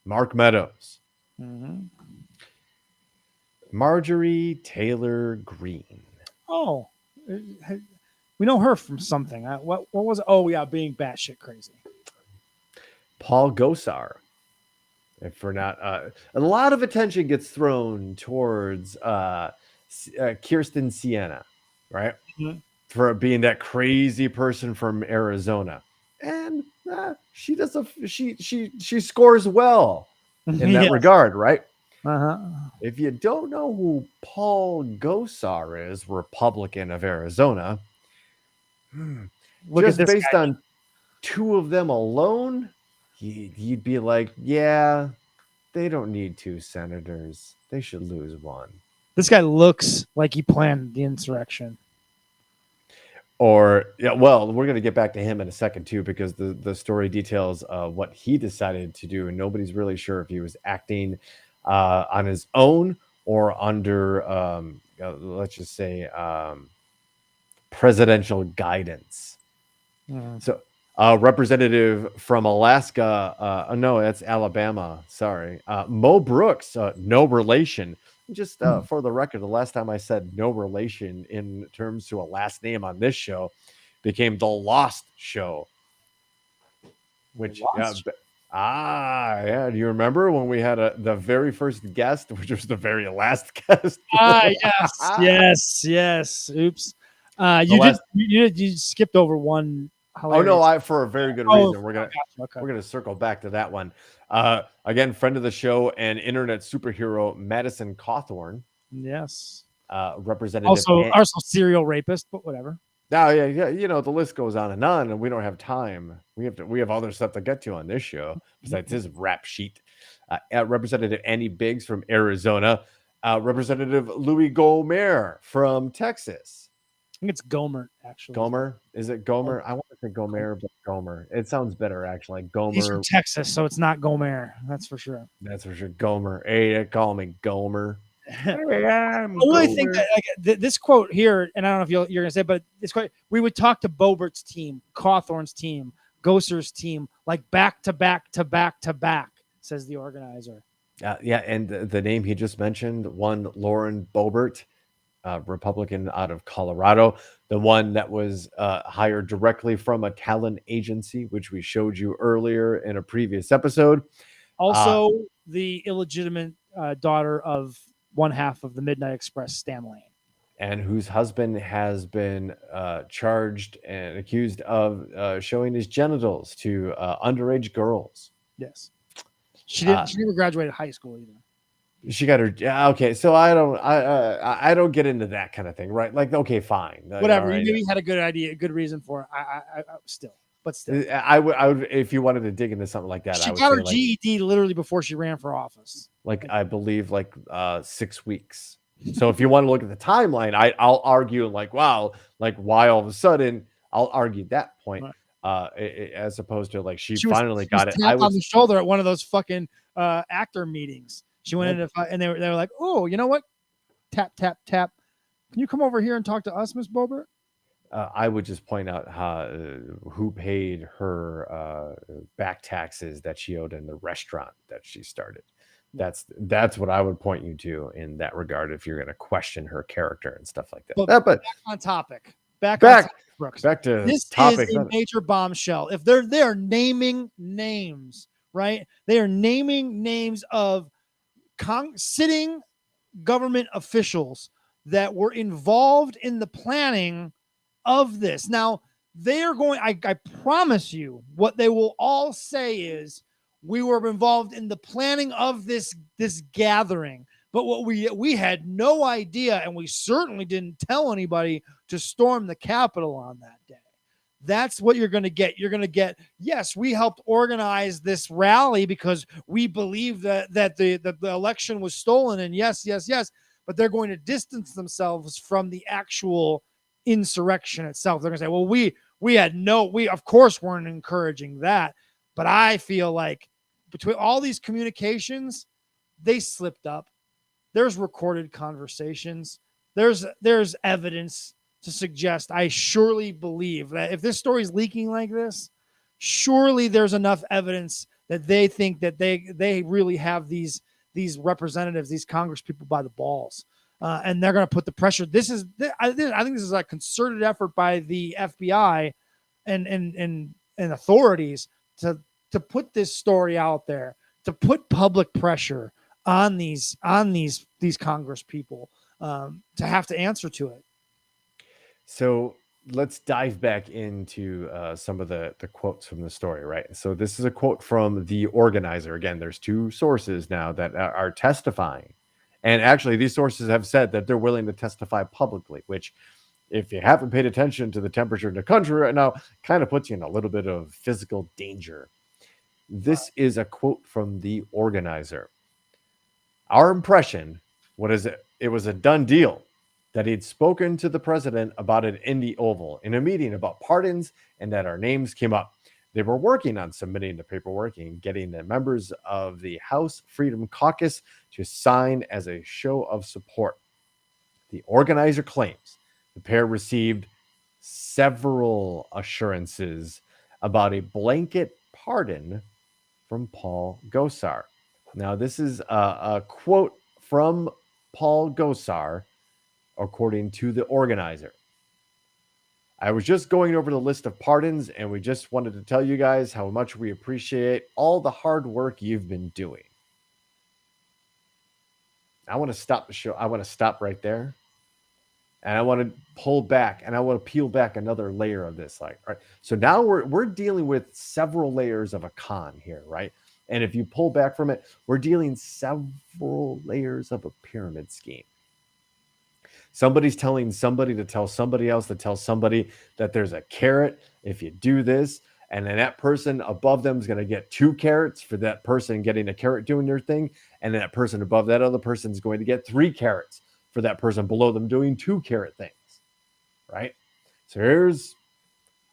Mark Meadows, Marjorie Taylor Greene. Oh, we know her from something. What was it? Oh, yeah, being batshit crazy. Paul Gosar. If we're not, a lot of attention gets thrown towards Kirsten Sienna, right? For being that crazy person from Arizona, and she does she scores well in that regard, right? If you don't know who Paul Gosar is, Republican of Arizona, just based on two of them alone, you'd be like, yeah, they don't need two senators. They should lose one. This guy looks like he planned the insurrection. Or, yeah, well, we're going to get back to him in a second, too, because the story details what he decided to do, and nobody's really sure if he was acting on his own or under, let's just say, presidential guidance. So, representative from Alaska, no, that's Alabama, sorry. Mo Brooks, no relation. Just for the record, the last time I said no relation in terms to a last name on this show became the Lost Show. Which, yeah. Do you remember when we had the very first guest, which was the very last guest? Yes. Oops. You skipped over one. Hilarious. Oh no, for a very good reason. We're gonna circle back to that one. Again, friend of the show and internet superhero Madison Cawthorn. Yes. Representative. Also serial rapist, but whatever. Oh yeah. You know, the list goes on, and we don't have time. We have other stuff to get to on this show besides his rap sheet. Representative Annie Biggs from Arizona. Representative Louis Gohmert from Texas. I think it's Gomer, actually. Gomer? Is it Gomer? I want to say Gohmert, but Gomer. It sounds better, actually. Gomer. He's from Texas, so it's not Gomer. That's for sure. That's for sure. Gomer. Hey, they call me Gomer. I really think that this quote here, and I don't know if you're going to say it, but this quote, we would talk to Boebert's team, Cawthorn's team, Gosar's team, like back to back to back to back, says the organizer. Yeah, and the name he just mentioned, one Lauren Boebert, Republican out of Colorado, the one that was hired directly from a talent agency, which we showed you earlier in a previous episode. Also, the illegitimate daughter of one half of the Midnight Express, Stan Lane. And whose husband has been charged and accused of showing his genitals to underage girls. Yes. She didn't. She never graduated high school either. She got her. Yeah, okay, so I don't get into that kind of thing, right? Like, okay, fine, like, Whatever. all You right. maybe had a good idea, a good reason for it. Still. I would, if you wanted to dig into something like that, I She would got say her GED literally before she ran for office. like I believe 6 weeks. So if you want to look at the timeline, I'll argue like, wow, like why all of a sudden I'll argue that point, as opposed to like she finally got it. I tapped on was the shoulder at one of those fucking actor meetings. She went in and they were like, oh, you know what? Tap, tap, tap. Can you come over here and talk to us, Miss Bobert? I would just point out who paid her back taxes that she owed in the restaurant that she started. That's what I would point you to in that regard if you're going to question her character and stuff like that. But But back on topic. back Brooks. back to This topic. is a major bombshell. If they're naming names, right? They are naming names of sitting government officials that were involved in the planning of this. Now, they are going, I promise you, what they will all say is, we were involved in the planning of this gathering. But what we had no idea, and we certainly didn't tell anybody to storm the Capitol on that day. That's what you're going to get. You're going to get, yes, we helped organize this rally because we believe that the election was stolen. And yes, but they're going to distance themselves from the actual insurrection itself. They're going to say, well, we of course weren't encouraging that. But I feel like between all these communications, they slipped up. There's recorded conversations. There's evidence to suggest, I surely believe that if this story is leaking like this, surely there's enough evidence that they think that they really have these representatives, these Congress people by the balls. And they're going to put the pressure. I think this is a concerted effort by the FBI and authorities to put this story out there, to put public pressure on these Congress people to have to answer to it. So let's dive back into some of the quotes from the story, right? So this is a quote from the organizer. Again, there's two sources now that are testifying. And actually, these sources have said that they're willing to testify publicly, which, if you haven't paid attention to the temperature in the country right now, kind of puts you in a little bit of physical danger. This is a quote from the organizer. Our impression, it was a done deal, that he'd spoken to the president about it in the Oval in a meeting about pardons and that our names came up. They were working on submitting the paperwork and getting the members of the House Freedom Caucus to sign as a show of support. The organizer claims the pair received several assurances about a blanket pardon from Paul Gosar. Now, this is a quote from Paul Gosar, according to the organizer. I was just going over the list of pardons, and we just wanted to tell you guys how much we appreciate all the hard work you've been doing. I want to stop the show. I want to stop right there. And I want to pull back, and I want to peel back another layer of this. Like, all right, so now we're dealing with several layers of a con here, right? And if you pull back from it, we're dealing several layers of a pyramid scheme. Somebody's telling somebody to tell somebody else to tell somebody that there's a carrot if you do this, and then that person above them is going to get 2 carrots for that person getting a carrot doing their thing, and then that person above that other person is going to get 3 carrots for that person below them doing 2 carrot things, right? So here's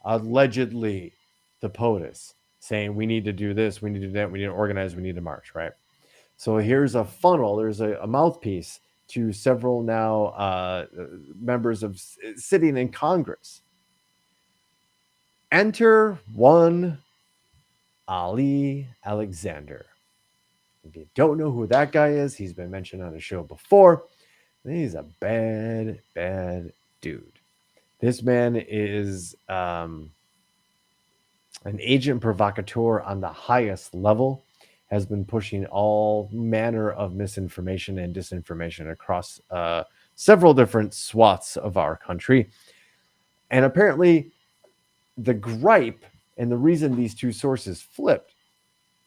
allegedly the POTUS saying we need to do this, we need to do that, we need to organize, we need to march, right? So here's a funnel, there's a mouthpiece to several now members of sitting in Congress. Enter one Ali Alexander. If you don't know who that guy is, he's been mentioned on the show before. He's a bad, bad dude. This man is an agent provocateur on the highest level, has been pushing all manner of misinformation and disinformation across several different swaths of our country. And apparently the gripe and the reason these two sources flipped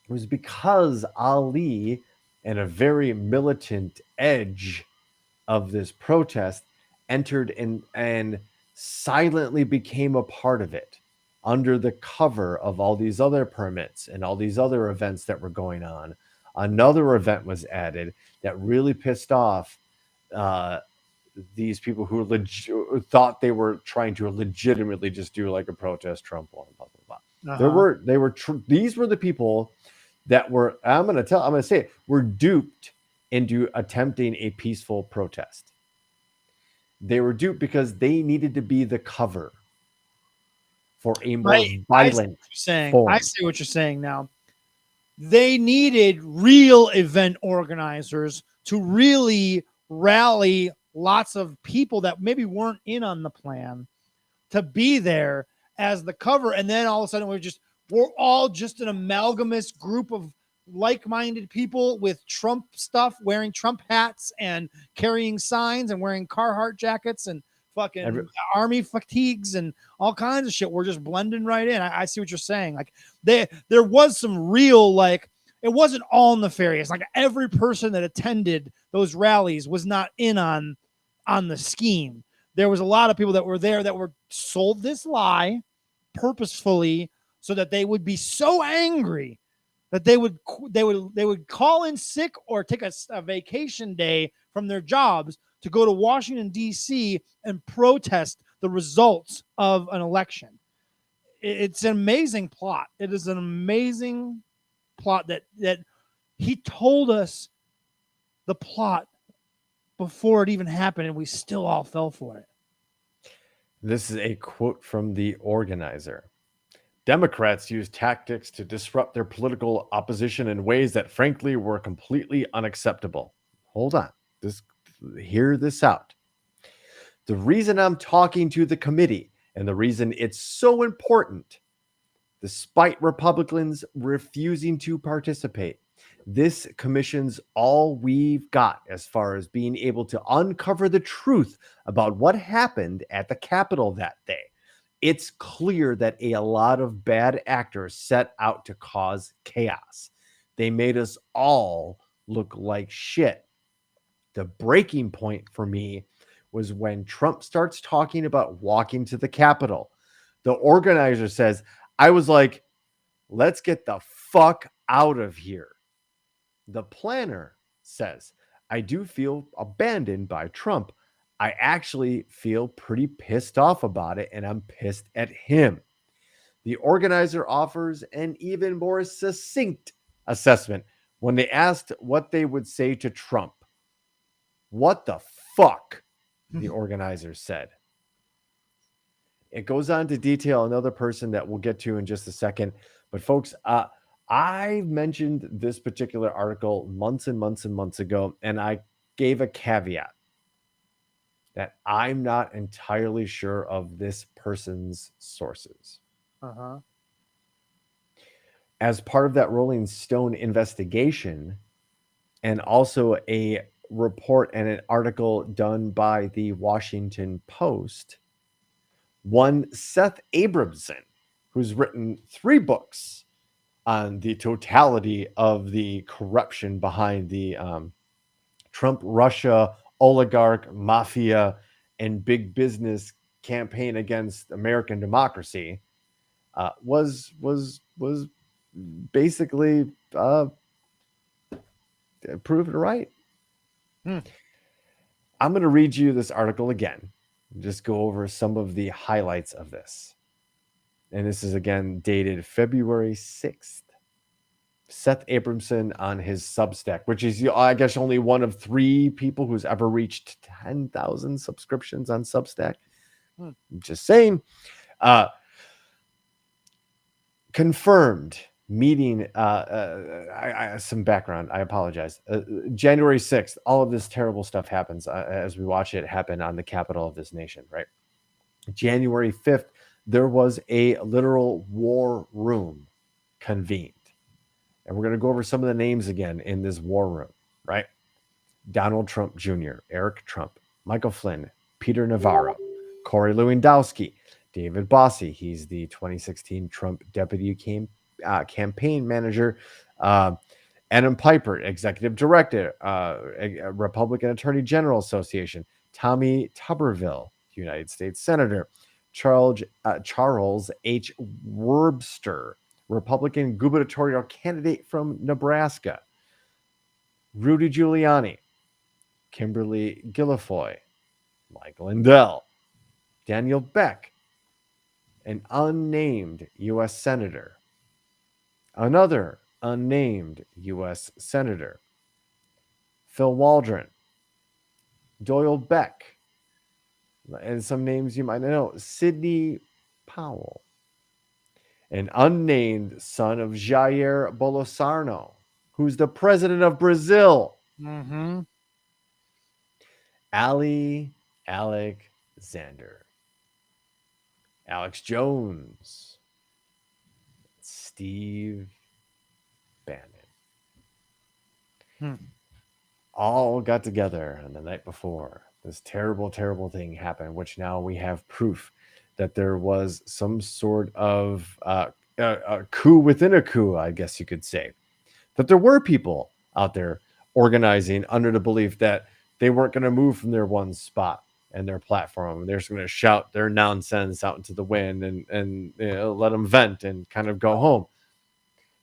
It was because Ali and a very militant edge of this protest entered in and silently became a part of it under the cover of all these other permits and all these other events that were going on. Another event was added that really pissed off uh, these people who thought they were trying to legitimately just do like a protest Trump won, blah blah blah. These were the people that were, I'm going to say it, were duped into attempting a peaceful protest. They were duped because they needed to be the cover for a more violent form. I see what you're saying now. They needed real event organizers to really rally lots of people that maybe weren't in on the plan to be there as the cover. And then all of a sudden we're all just an amalgamous group of like-minded people with Trump stuff, wearing Trump hats and carrying signs and wearing Carhartt jackets and fucking army fatigues and all kinds of shit. We're just blending right in. I see what you're saying. Like there was some real, like, it wasn't all nefarious. Like every person that attended those rallies was not in on the scheme. There was a lot of people that were there that were sold this lie purposefully so that they would be so angry that they would call in sick or take a vacation day from their jobs to go to Washington, D.C. and protest the results of an election. It's an amazing plot. It is an amazing plot that he told us the plot before it even happened, and we still all fell for it. This is a quote from the organizer. Democrats used tactics to disrupt their political opposition in ways that frankly were completely unacceptable. Hold on. Hear this out. The reason I'm talking to the committee and the reason it's so important, despite Republicans refusing to participate, this commission's all we've got as far as being able to uncover the truth about what happened at the Capitol that day. It's clear that a lot of bad actors set out to cause chaos. They made us all look like shit. The breaking point for me was when Trump starts talking about walking to the Capitol. The organizer says, I was like, let's get the fuck out of here. The planner says, I do feel abandoned by Trump. I actually feel pretty pissed off about it, and I'm pissed at him. The organizer offers an even more succinct assessment when they asked what they would say to Trump. What the fuck? The organizer said. It goes on to detail another person that we'll get to in just a second. But folks, I mentioned this particular article months and months and months ago, and I gave a caveat that I'm not entirely sure of this person's sources. As part of that Rolling Stone investigation, and also a report and an article done by the Washington Post, one Seth Abramson, who's written 3 books on the totality of the corruption behind the Trump, Russia, oligarch, mafia, and big business campaign against American democracy, was basically proven right. I'm going to read you this article again, just go over some of the highlights of this. And this is again dated February 6th. Seth Abramson on his Substack, which is, I guess, only one of 3 people who's ever reached 10,000 subscriptions on Substack. Just saying. Confirmed meeting. Some background. I apologize. January 6th, all of this terrible stuff happens as we watch it happen on the capital of this nation, right? January 5th, there was a literal war room convened. And we're going to go over some of the names again in this war room, right? Donald Trump Jr., Eric Trump, Michael Flynn, Peter Navarro, Corey Lewandowski, David Bossie. He's the 2016 Trump deputy campaign manager. Adam Piper, Executive Director, Republican Attorney General Association. Tommy Tuberville, United States Senator. Charles H. Webster, Republican gubernatorial candidate from Nebraska. Rudy Giuliani, Kimberly Guilfoyle, Mike Lindell, Daniel Beck, an unnamed U.S. Senator, another unnamed U.S. Senator, Phil Waldron, Doyle Beck, and some names you might know, Sidney Powell, an unnamed son of Jair Bolsonaro, who's the president of Brazil, Mm-hmm. Ali Alexander, Alex Jones, Steve Bannon. All got together on the night before this terrible, terrible thing happened, which now we have proof that there was some sort of a coup within a coup, I guess you could say. That there were people out there organizing under the belief that they weren't going to move from their one spot and their platform. They're just going to shout their nonsense out into the wind and let them vent and kind of go home.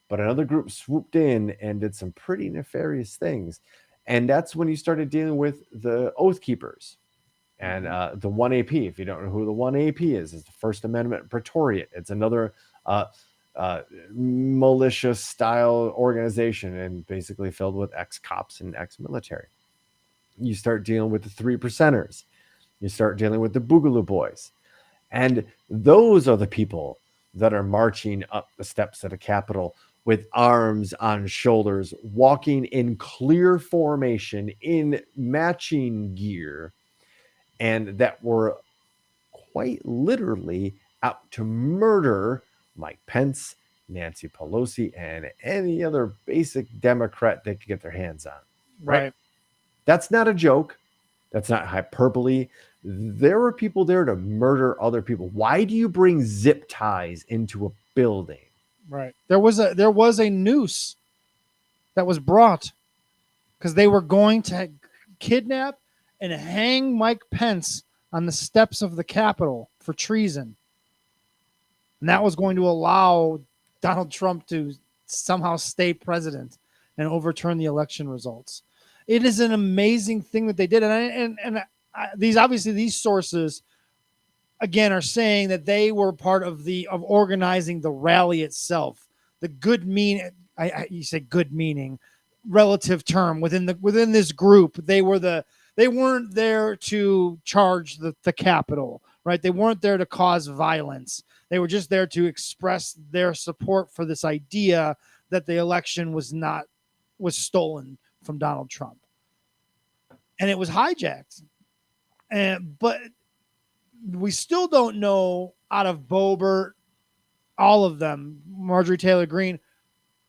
But another group swooped in and did some pretty nefarious things. And that's when you started dealing with the Oath Keepers and the 1AP. If you don't know who the 1AP is the First Amendment Praetorian. It's another militia style organization and basically filled with ex-cops and ex-military. You start dealing with the 3 percenters. You start dealing with the Boogaloo Boys. And those are the people that are marching up the steps of the Capitol with arms on shoulders, walking in clear formation in matching gear, and that were quite literally out to murder Mike Pence, Nancy Pelosi, and any other basic Democrat they could get their hands on. Right. That's not a joke. That's not hyperbole. There were people there to murder other people. Why do you bring zip ties into a building? Right. There was a noose that was brought because they were going to kidnap and hang Mike Pence on the steps of the Capitol for treason. And that was going to allow Donald Trump to somehow stay president and overturn the election results. It is an amazing thing that they did. And these sources again are saying that they were part of organizing the rally itself. The good you say good meaning, relative term within this group. They weren't there to charge the Capitol, right? They weren't there to cause violence. They were just there to express their support for this idea that the election was stolen from Donald Trump. And it was hijacked. But we still don't know out of Boebert, all of them, Marjorie Taylor Greene,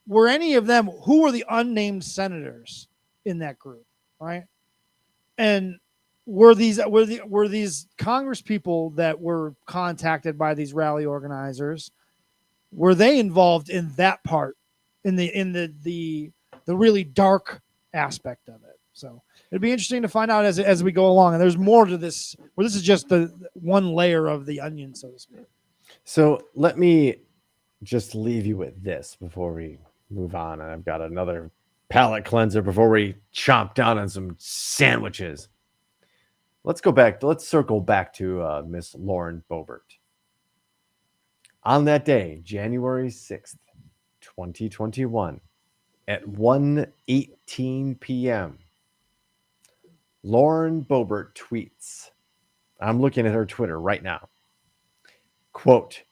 were any of them, who were the unnamed senators in that group, right? And were these Congress people that were contacted by these rally organizers, were they involved in that part, in the really dark aspect of it? So it'd be interesting to find out as we go along. And there's more to this, where this is just the one layer of the onion, so to speak. So let me just leave you with this before we move on. And I've got another palate cleanser before we chomp down on some sandwiches. Let's circle back to Miss Lauren Boebert. On that day, January 6th, 2021, at 1:18 p.m., Lauren Boebert tweets, I'm looking at her Twitter right now, quote,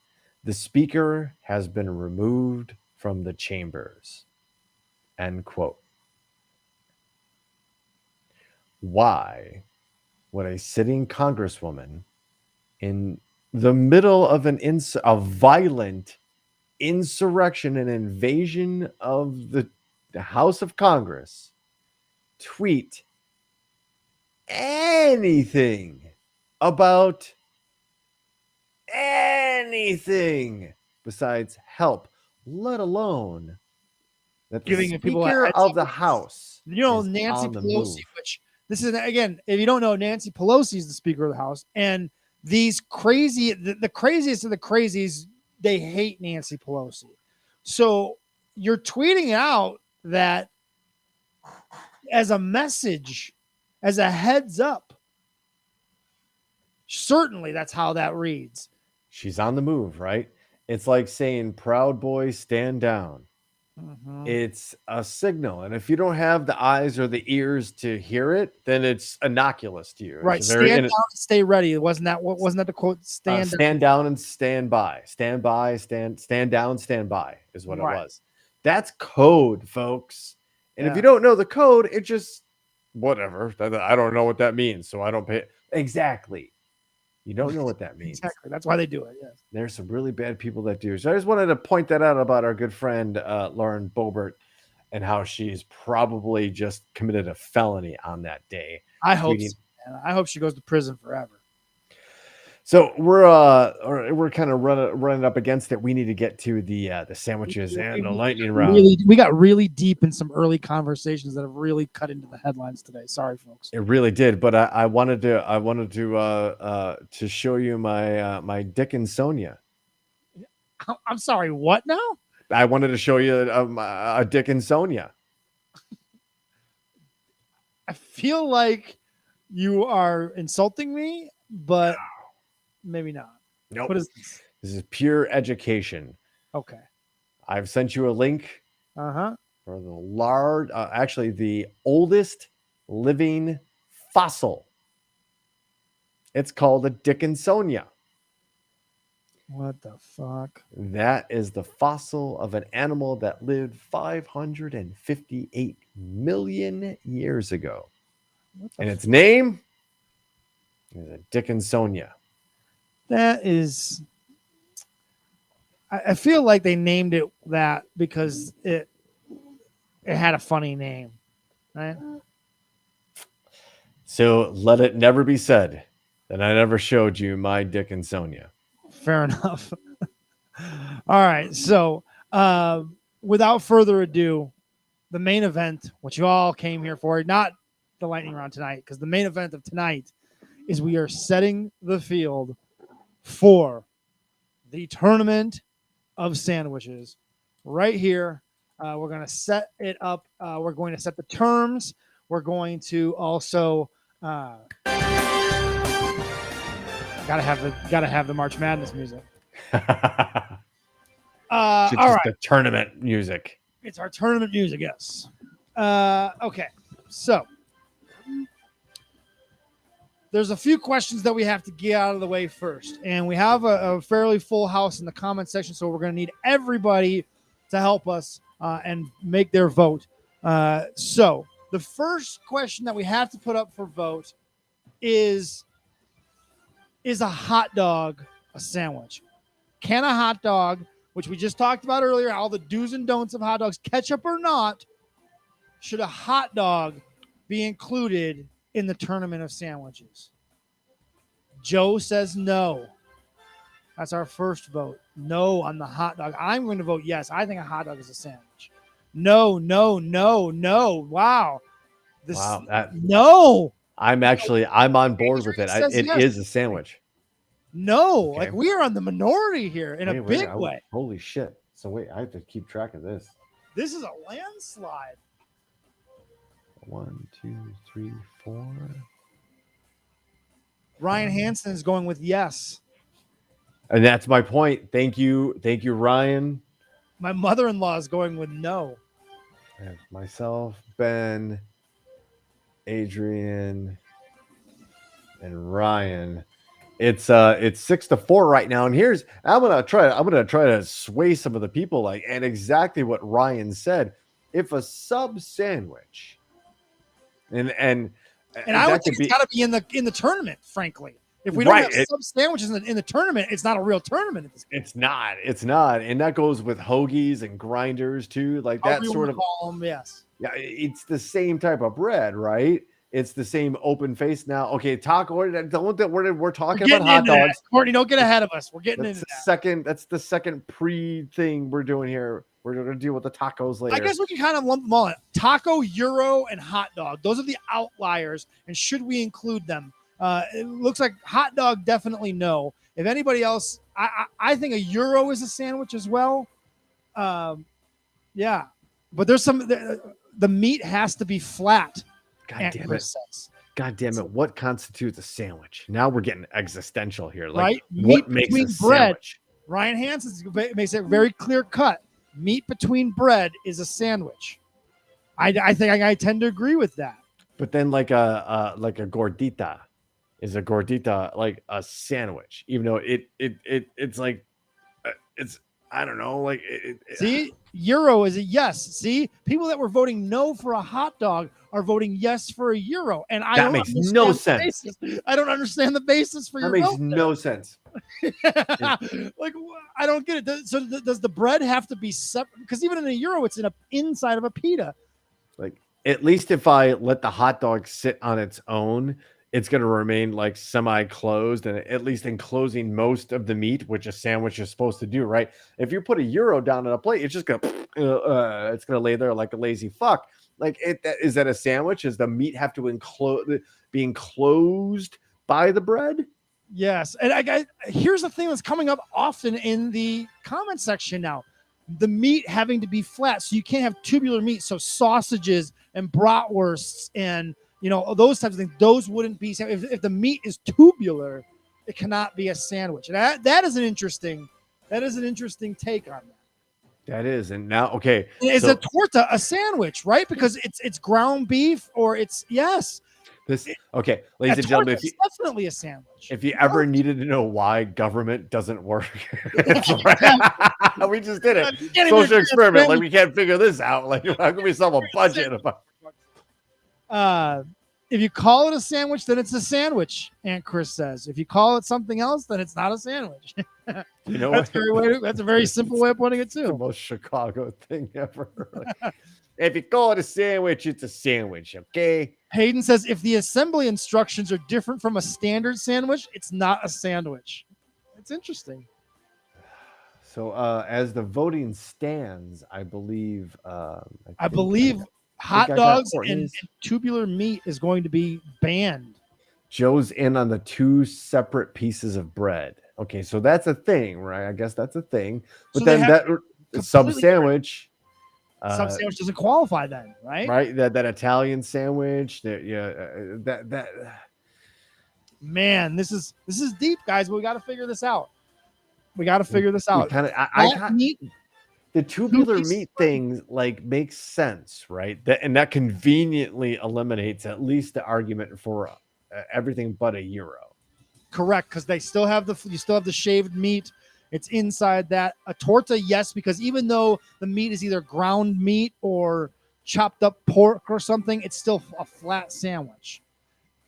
"The speaker has been removed from the chambers," end quote. Why would a sitting congresswoman in the middle of a violent insurrection and invasion of the House of Congress tweet anything about anything besides help, let alone that the Giving people a Speaker heads of up. the House, You know, is Nancy on the Pelosi, move. which this is, again, if you don't know, Nancy Pelosi is the Speaker of the House, and these crazy, the craziest of the crazies, they hate Nancy Pelosi. So you're tweeting out that as a message, as a heads up. Certainly that's how that reads. She's on the move, right? It's like saying, Proud Boy, stand down. Mhm. It's a signal. And if you don't have the eyes or the ears to hear it, then it's innocuous to you. Right. It's a very Stand down and stay ready. Wasn't that the quote? Stand down. down and stand by. Stand by, stand down, stand by is what Right. it was. That's code, folks. And if Yeah. you don't know the code, it just whatever. I don't know what that means, so I don't pay. Exactly. You don't know what that means. Exactly. That's why they do it. Yes. There's some really bad people that do. So I just wanted to point that out about our good friend Lauren Boebert and how she's probably just committed a felony on that day. I hope tweeting- so, man. I hope she goes to prison forever. So we're kind of running up against it. We need to get to the sandwiches and the lightning round. We got really deep in some early conversations that have really cut into the headlines today. Sorry, folks. It really did, but I wanted to show you my Dick and Sonia. I'm sorry. What now? I wanted to show you a Dick and Sonia. I feel like you are insulting me, but maybe not. Nope. What is this? This is pure education. Okay. I've sent you a link Uh-huh. for the oldest living fossil. It's called a Dickinsonia. What the fuck? That is the fossil of an animal that lived 558 million years ago. What the And its name is a Dickinsonia. That is, I feel like they named it that because it had a funny name, right? So let it never be said that I never showed you my Dickinsonia. Fair enough. All right. So without further ado, the main event, which you all came here for, not the lightning round tonight, because the main event of tonight is we are setting the field for the tournament of sandwiches right here. We're going to set it up. We're going to set the terms. We're going to also gotta have the March Madness music. All right, The tournament music. it's our tournament music. Yes. Okay, so there's a few questions that we have to get out of the way first, and we have a fairly full house in the comment section, so we're going to need everybody to help us and make their vote. So the first question that we have to put up for vote is a hot dog a sandwich? Can a hot dog, which we just talked about earlier, all the do's and don'ts of hot dogs, ketchup or not, should a hot dog be included in the tournament of sandwiches? Joe says no. That's our first vote. No on the hot dog. I'm going to vote yes. I think a hot dog is a sandwich. No. Wow. No. I'm on board with it. It is a sandwich. No. Okay. Like, we are on the minority here in a big way. Holy shit. So wait, I have to keep track of this. This is a landslide. 1, 2, 3, 4. Ryan Hansen is going with yes. And that's my point. Thank you, Ryan. My mother-in-law is going with no. I have myself, Ben, Adrian, and Ryan. It's 6-4 right now. And I'm gonna try to sway some of the people, and exactly what Ryan said. If a sub sandwich and I would think it's got to be in the tournament, frankly. If we don't have sub sandwiches in the tournament, it's not a real tournament at this point. It's not. And that goes with hoagies and grinders too. Like that sort of yes. Yeah, it's the same type of bread, right? It's the same open face now. Okay, taco. We're talking about hot dogs. Courtney, don't get ahead of us. We're getting into that. That's the second pre thing we're doing here. We're gonna deal with the tacos later. I guess we can kind of lump them all in. Taco, gyro, and hot dog. Those are the outliers. And should we include them? It looks like hot dog, definitely no. If anybody else, I think a gyro is a sandwich as well. Yeah, but there's some. The meat has to be flat. God Aunt damn Chris it! says. God damn it! What constitutes a sandwich? Now we're getting existential here. Like, Right? what Meat makes a between bread. sandwich? Ryan Hansen makes it very clear cut. Meat between bread is a sandwich. I think I tend to agree with that. But then, like a gordita, is a gordita like a sandwich? Even though it's like it's I don't know. Like See, gyro is a yes. See, people that were voting no for a hot dog are voting yes for a gyro, and I that don't makes understand no the sense. basis. I don't understand the basis for That your makes vote no sense. like I don't get it. So does the bread have to be separate? Because even in a gyro, it's in a inside of a pita. Like, at least if I let the hot dog sit on its own, it's going to remain like semi-closed and at least enclosing most of the meat, which a sandwich is supposed to do, right? If you put a gyro down on a plate, it's just going to it's going to lay there like a lazy fuck. Like, is that a sandwich? Does the meat have to be enclosed by the bread? Yes, and here's the thing that's coming up often in the comment section now: the meat having to be flat, so you can't have tubular meat. So sausages and bratwursts and those types of things, those wouldn't be. If the meat is tubular, it cannot be a sandwich. And that is an interesting take on that. That is, and now okay, Is a torta a sandwich, right? Because it's ground beef or it's yes. Okay, ladies and gentlemen, it's definitely a sandwich. If you ever needed to know why government doesn't work, we just did it. Social experiment. Like, we can't figure this out. Like, how can we solve a budget? If you call it a sandwich, then it's a sandwich. Aunt Chris says. If you call it something else, then it's not a sandwich. You know, that's a very simple way of putting it too. The most Chicago thing ever. Like, if you call it a sandwich, it's a sandwich. Okay. Hayden says if the assembly instructions are different from a standard sandwich, it's not a sandwich. It's interesting. So as the voting stands, I believe hot dogs and tubular meat is going to be banned. Joe's in on the 2 separate pieces of bread. Okay, so that's a thing, right? I guess that's a thing. But so then that sub sandwich. Sub sandwich doesn't qualify then, right? Right, that Italian sandwich. That. Man, this is deep, guys. But we got to figure this out. The tubular meat thing like makes sense, right? That conveniently eliminates at least the argument for everything but a gyro. Correct, because you still have the shaved meat. It's inside that. A torta, yes, because even though the meat is either ground meat or chopped up pork or something, it's still a flat sandwich.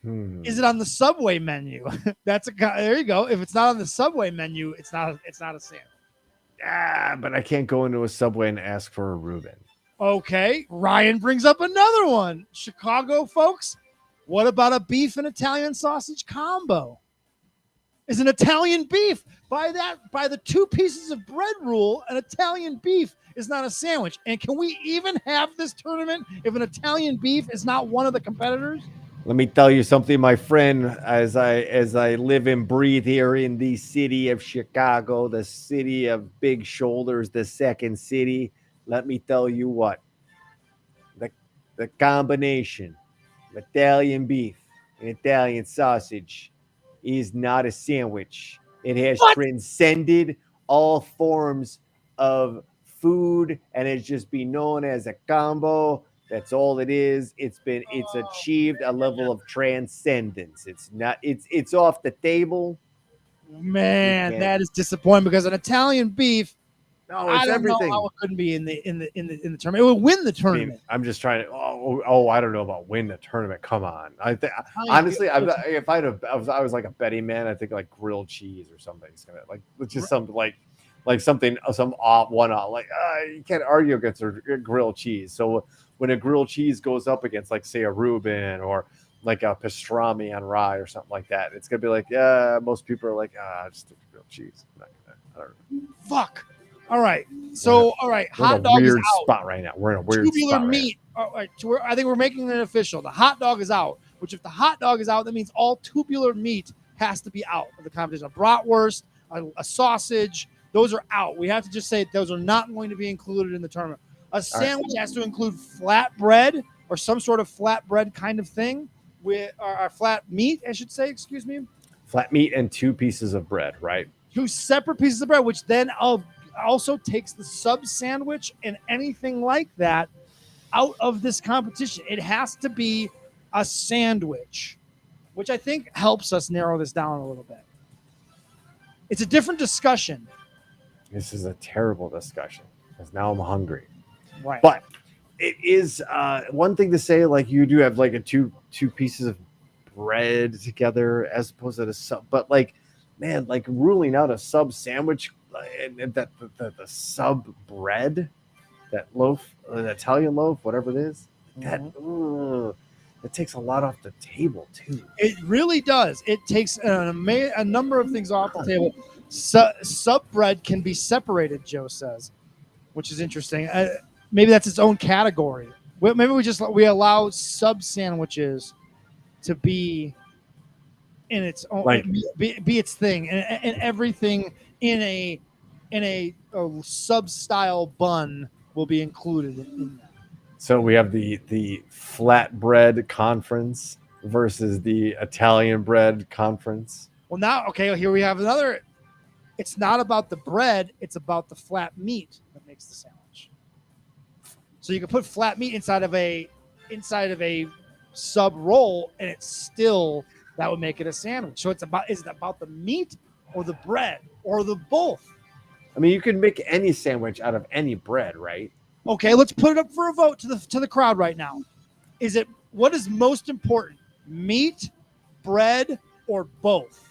Is it on the Subway menu? There you go. If it's not on the Subway menu, it's not a sandwich. But I can't go into a Subway and ask for a Reuben. Okay, Ryan brings up another one. Chicago folks, what about a beef and Italian sausage combo? Is an Italian beef by the 2 pieces of bread rule? An Italian beef is not a sandwich. And can we even have this tournament if an Italian beef is not one of the competitors? Let me tell you something, my friend. As I live and breathe here in the city of Chicago, the city of big shoulders, the second city. Let me tell you what. The combination of Italian beef and Italian sausage is not a sandwich. It has transcended all forms of food, and it's just been known as a combo. That's all it is. It's achieved a level of transcendence. It's off the table. Man, that is disappointing because an Italian beef. No, it's everything. Know how it couldn't be in the tournament. It would win the tournament. I'm just trying to. I don't know about win the tournament. Come on. Honestly, if I was like a betting man, I think like grilled cheese or something. It's gonna like just something like something some off one off. Like you can't argue against a grilled cheese. So when a grilled cheese goes up against like say a Reuben or like a pastrami on rye or something like that, it's gonna be like most people are like just grilled cheese. I don't know. Fuck. All right. So, all right. We're in Hot a dog is weird out. spot right now. We're in a weird Tubular spot meat. All right, I think we're making it official. The hot dog is out. Which, if the hot dog is out, that means all tubular meat has to be out of the competition. A bratwurst, a sausage, those are out. We have to just say those are not going to be included in the tournament. A sandwich has to include flat bread or some sort of flat bread kind of thing with our flat meat, I should say. Excuse me. Flat meat and 2 pieces of bread, right? 2 separate pieces of bread, which then also takes the sub sandwich and anything like that out of this competition. It has to be a sandwich, which I think helps us narrow this down a little bit. It's a different discussion. This is a terrible discussion because now I'm hungry. Right. But it is one thing to say, like you do have like a two pieces of bread together as opposed to a sub. But like, man, like ruling out a sub sandwich and that the sub bread, that loaf, an Italian loaf, whatever it is, that it takes a lot off the table too. It really does. It takes a number of things off the table. Sub bread can be separated, Joe says, which is interesting. Maybe that's its own category. Maybe we allow sub sandwiches to be in its own, Like- be its thing, and everything in a sub style bun will be included in that. So we have the flatbread conference versus the Italian bread conference. Well, now, okay, here we have another. It's not about the bread; it's about the flat meat that makes the sandwich. So you can put flat meat inside of a sub roll, and it's still that would make it a sandwich. So is it about the meat or the bread or the both? I mean, you can make any sandwich out of any bread, right? Okay, let's put it up for a vote to the crowd right now. What is most important? Meat, bread, or both?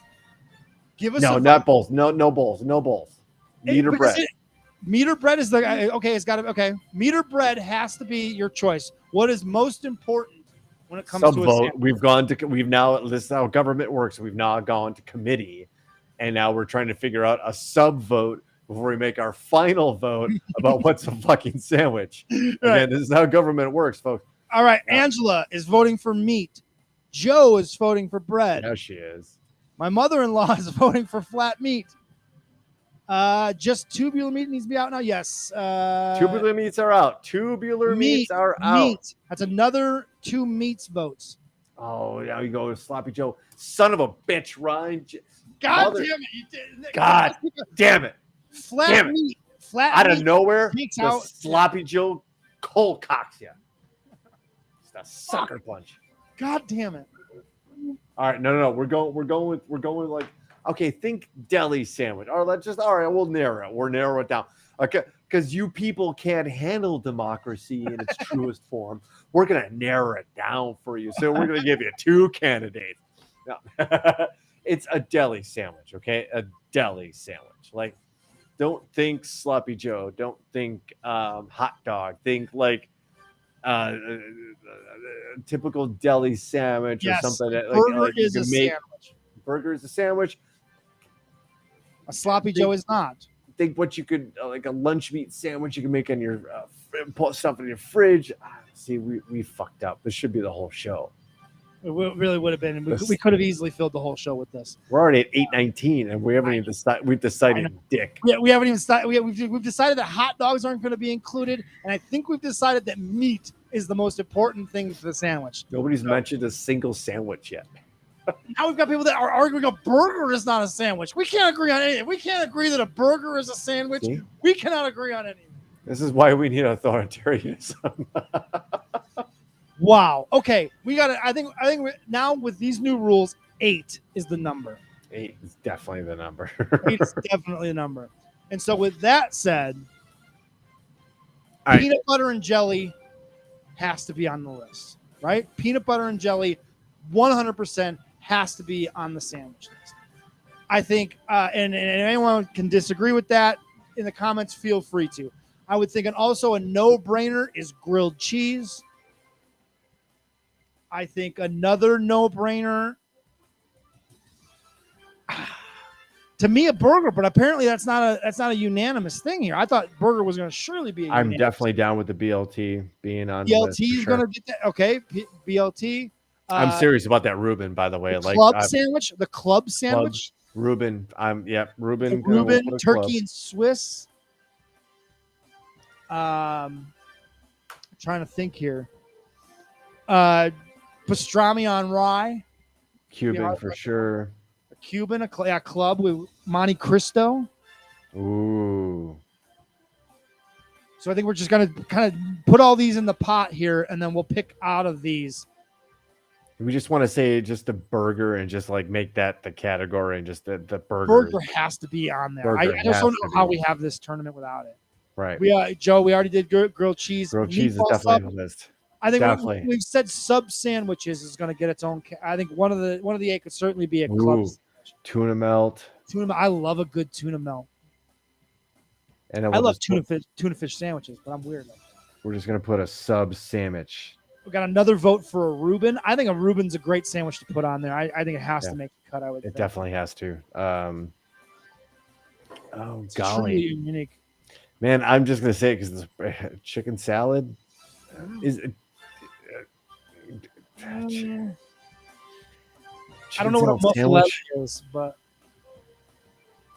Give us not both. No both. Meat or bread. Meat or bread is the okay. It's got to okay. Meat or bread has to be your choice. What is most important when it comes to a vote? We've now, this is how government works. We've now gone to committee, and now we're trying to figure out a sub vote before we make our final vote about what's a fucking sandwich. Right. Again, this is how government works, folks. All right, Angela is voting for meat. Joe is voting for bread. Yeah, she is. My mother-in-law is voting for flat meat. Just tubular meat needs to be out now. Yes. Tubular meats are out. Meats are out. That's another 2 meats votes. Oh, now you go with Sloppy Joe. Son of a bitch, Ryan. God damn it. You did. God damn it. Flat meat. Out of nowhere, takes the out Sloppy Joe cold cocks you. It's a sucker punch. God damn it. All right, no. We're going with like, okay, think deli sandwich. All right, we'll narrow it. We'll narrow it down. Okay, because you people can't handle democracy in its truest form. We're gonna narrow it down for you. So we're gonna give you 2 candidates. No. It's a deli sandwich, okay? A deli sandwich. Like, don't think Sloppy Joe. Don't think hot dog. Think like typical deli sandwich or something. Burger is a sandwich. Burger is a sandwich. A Sloppy Joe is not. Think what you could like a lunch meat sandwich you can make on your put stuff in your fridge. See, we fucked up. This should be the whole show. It really would have been. We could have easily filled the whole show with this. We're already at 8:19, and we haven't even decided. We've decided, dick. Yeah, we haven't even decided. We've decided that hot dogs aren't going to be included, and I think we've decided that meat is the most important thing for the sandwich. Nobody's mentioned a single sandwich yet. Now we've got people that are arguing a burger is not a sandwich. We can't agree on anything. We can't agree that a burger is a sandwich. See? We cannot agree on anything. This is why we need authoritarianism. Wow. Okay, we got it. I think now with these new rules, 8 is the number. 8 is definitely the number. 8 is definitely the number. And so with that said, All right. peanut butter and jelly has to be on the list, right? Peanut butter and jelly, 100% has to be on the sandwich list. I think, and anyone can disagree with that in the comments, feel free to. I would think, and also a no-brainer is grilled cheese. I think another no-brainer. to me a burger, but apparently that's not a unanimous thing here. I thought burger was going to surely be. I'm definitely down with the BLT being on. BLT the list is for sure. going to get that. Okay, BLT. I'm serious about that Reuben, by the way. The Like club sandwich, the club club, sandwich. Reuben. Reuben. Reuben, turkey and Swiss. I'm trying to think here. Pastrami on rye. Cuban for sure. A Cuban, a club with Monte Cristo. Ooh. So I think we're just gonna kind of put all these in the pot here, and then we'll pick out of these. We just want to say just a burger and just like make that the category and just the burger. Burger has to be on there. I just don't know how we have this tournament without it. Right. Joe, we already did grilled cheese. Grilled cheese is definitely on the list. I think we've said sub sandwiches is going to get its own. I think one of the eight could certainly be a club sandwich. Tuna melt. I love a good tuna melt. And I love tuna fish sandwiches, but I'm weird. We're just gonna put a sub sandwich. We got another vote for a Reuben. I think a Reuben's a great sandwich to put on there. I think it has to make the cut. It definitely has to. Oh it's golly, truly unique. Man, I'm just gonna say it because chicken salad is. I don't know what a mozzarella is, but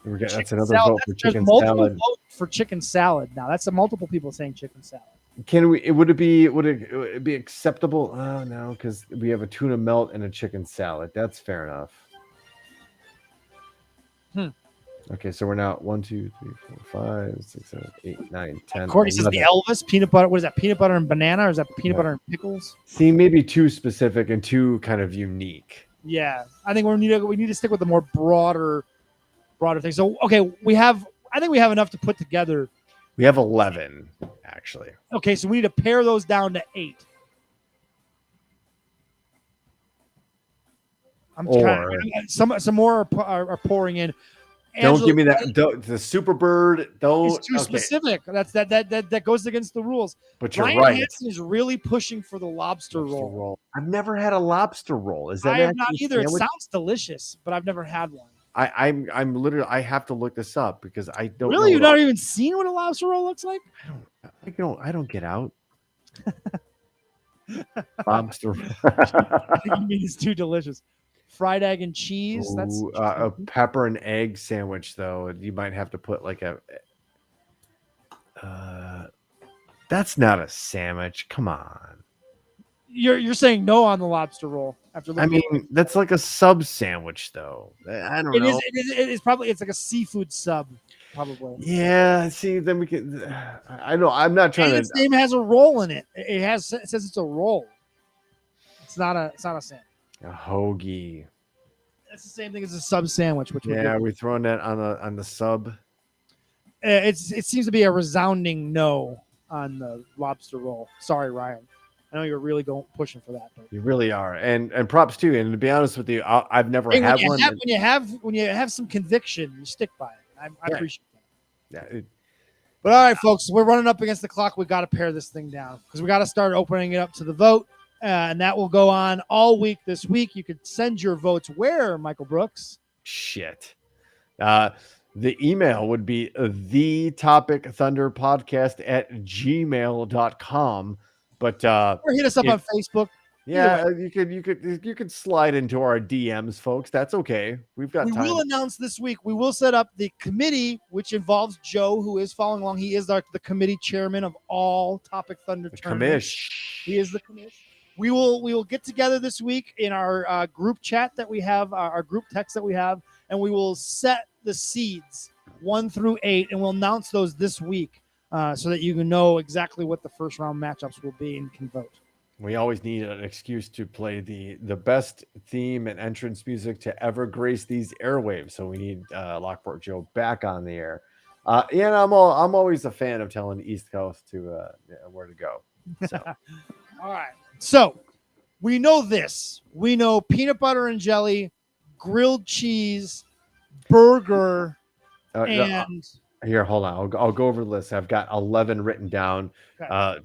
that's another vote for chicken multiple salad. Vote for chicken salad. Now that's multiple people saying chicken salad. Would it be acceptable? Oh no, because we have a tuna melt and a chicken salad. That's fair enough. Okay, so we're now 1, 2, 3, 4, 5, 6, 7, 8, 9, 10. Courtney says the Elvis peanut butter. What is that? Peanut butter and banana, or is that peanut butter and pickles? See, maybe too specific and too kind of unique. Yeah, I think we need to stick with the more broader thing. So okay, I think we have enough to put together. We have 11 actually. Okay, so we need to pare those down to 8. Some more are pouring in. Don't give me that. The super bird. It's too specific. That goes against the rules. But you're Ryan right. Hansen is really pushing for the lobster roll. I've never had a lobster roll. Is that? I have not either. It sounds delicious, but I've never had one. I'm literally. I have to look this up because I don't. Really, you've not even seen what a lobster roll looks like? I don't get out. Lobster. You mean it's too delicious? Fried egg and cheese. That's a pepper and egg sandwich, though. You might have to put like a. That's not a sandwich. Come on. You're saying no on the lobster roll after. I mean, that's like a sub sandwich, though. I don't know. It is probably. It's like a seafood sub, probably. Yeah. See, then we can. I know. I'm not trying to. Its name has a roll in it. It says it's a roll. It's not a sandwich. A hoagie. That's the same thing as a sub sandwich. We're throwing that on the sub. It seems to be a resounding no on the lobster roll. Sorry, Ryan. I know you're really pushing for that. But. You really are, and props too. And to be honest with you, I've never had one. When you have some conviction, you stick by it. I appreciate that. Yeah. But all right, folks, we're running up against the clock. We got to pare this thing down because we got to start opening it up to the vote. And that will go on all week this week. You could send your votes where, Michael Brooks? Shit. The email would be thetopicthunderpodcast@gmail.com. But or hit us up on Facebook. Yeah, you could slide into our DMs, folks. That's okay. We've got time. We will announce this week. We will set up the committee, which involves Joe, who is following along. He is the committee chairman of all Topic Thunder tournaments. He is the commish. We will get together this week in our group chat that we have, our group text that we have, and we will set the seeds 1 through 8, and we'll announce those this week so that you can know exactly what the first round matchups will be and can vote. We always need an excuse to play the best theme and entrance music to ever grace these airwaves. So we need Lockport Joe back on the air. And I'm always a fan of telling the East Coast to where to go. So. All right. So we know this. We know peanut butter and jelly, grilled cheese, burger, and here, hold on. I'll go over the list. I've got 11 written down. Okay.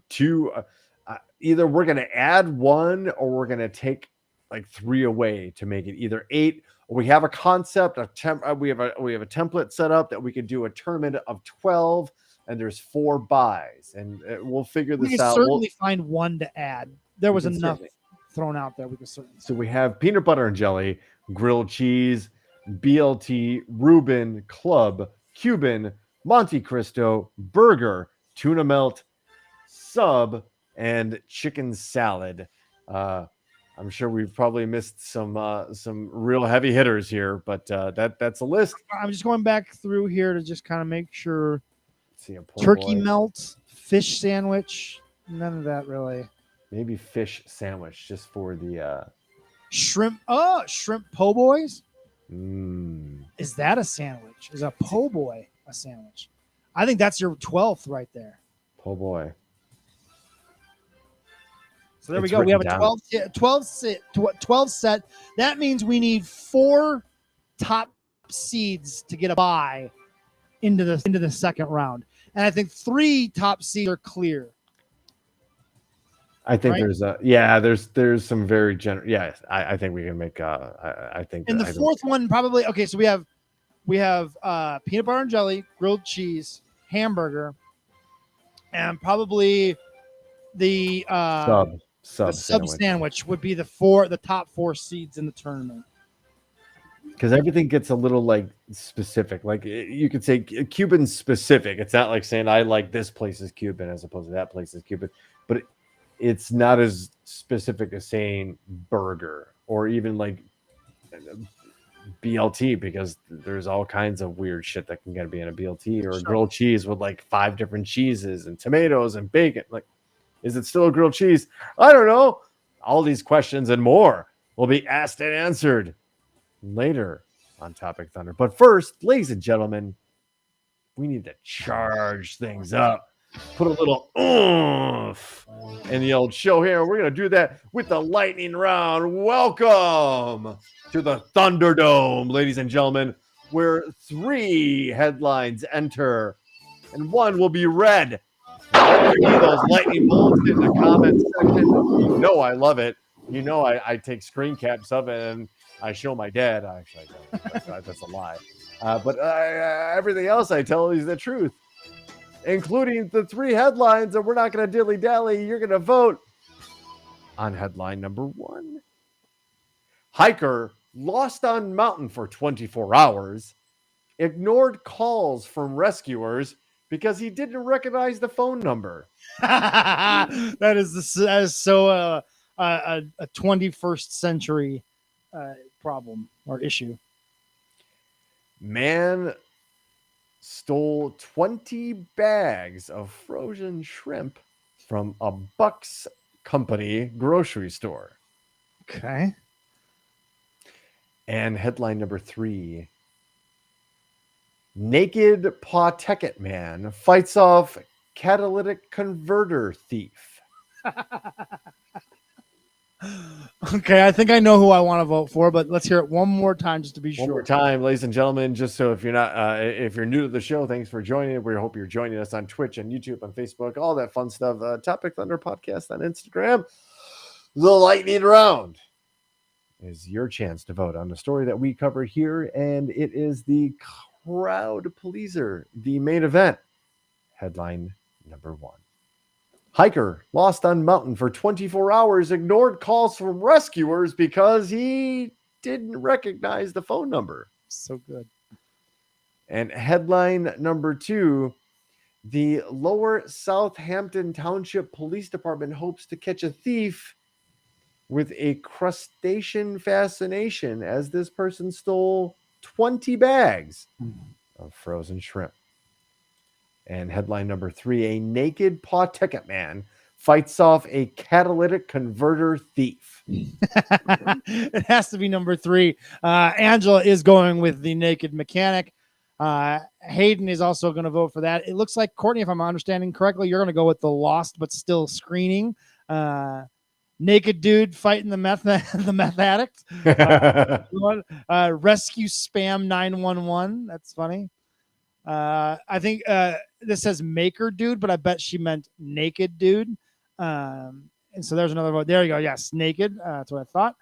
Either we're going to add 1 or we're going to take like 3 away to make it either 8, We have a concept, we have a template set up that we can do a tournament of 12, and there's 4 buys, and we'll figure We this can out. certainly find one to add. There was can enough certainly- thrown out there. We could certainly. So we have peanut butter and jelly, grilled cheese, BLT, Reuben, Club, Cuban, Monte Cristo, burger, tuna melt, sub, and chicken salad. I'm sure we've probably missed some real heavy hitters here, but that's a list. I'm just going back through here to just kind of make sure. Let's see, Turkey melt, fish sandwich, none of that really. Maybe fish sandwich just for the Shrimp. Oh, shrimp po' boys. mm. Is that a sandwich? Is a po' boy a sandwich? I think that's your 12th right there. Oh boy. So there It's we go. We have a written 12 set. That means we need 4 top seeds to get a bye into the second round. And I think 3 top seeds are clear. I think right? there's some very general. Yeah, I think we can make. I think. And the fourth one probably. Okay, so we have peanut butter and jelly, grilled cheese, hamburger, and probably the sub sandwich would be the top 4 seeds in the tournament. Because everything gets a little like specific. Like you could say Cuban specific. It's not like saying I like this place is Cuban as opposed to that place is Cuban, but it's not as specific as saying burger or even like BLT, because there's all kinds of weird shit that can be in a BLT, or a grilled cheese with like 5 different cheeses and tomatoes and bacon. Like, is it still a grilled cheese? I don't know. All these questions and more will be asked and answered later on Topic Thunder. But first, ladies and gentlemen, we need to charge things up. Put a little oomph in the old show here. We're going to do that with the lightning round. Welcome to the Thunderdome, ladies and gentlemen, where 3 headlines enter and 1 will be read. Those lightning bolts in the comments section. You know I love it. You know I take screen caps of it and I show my dad. Actually, that's a lie. But everything else I tell is the truth, including the 3 headlines, and we're not going to dilly-dally. You're going to vote on headline number 1. Hiker lost on mountain for 24 hours, ignored calls from rescuers because he didn't recognize the phone number. that is so a 21st century problem or issue. Man stole 20 bags of frozen shrimp from a Bucks Company grocery store. Okay. And headline number 3. Naked Pawtucket man fights off catalytic converter thief. Okay, I think I know who I want to vote for, but let's hear it one more time just to be sure. One more time, ladies and gentlemen, just so if you're not, if you're new to the show, thanks for joining. We hope you're joining us on Twitch and YouTube and Facebook, all that fun stuff. Topic Thunder Podcast on Instagram. The lightning round is your chance to vote on the story that we cover here, and it is the crowd pleaser, the main event. Headline number 1. Hiker lost on mountain for 24 hours, ignored calls from rescuers because he didn't recognize the phone number. So good. And headline number 2, the Lower Southampton Township Police Department hopes to catch a thief with a crustacean fascination as this person stole 20 bags of frozen shrimp. And headline number 3, a naked Pawtucket man fights off a catalytic converter thief. It has to be number 3. Angela is going with the naked mechanic. Hayden is also going to vote for that. It looks like, Courtney, if I'm understanding correctly, you're going to go with the lost but still screening. Naked dude fighting the meth addict. Rescue spam 911. That's funny. I think this says maker dude, but I bet she meant naked dude. And so there's another vote. There you go. Yes, naked. That's what I thought.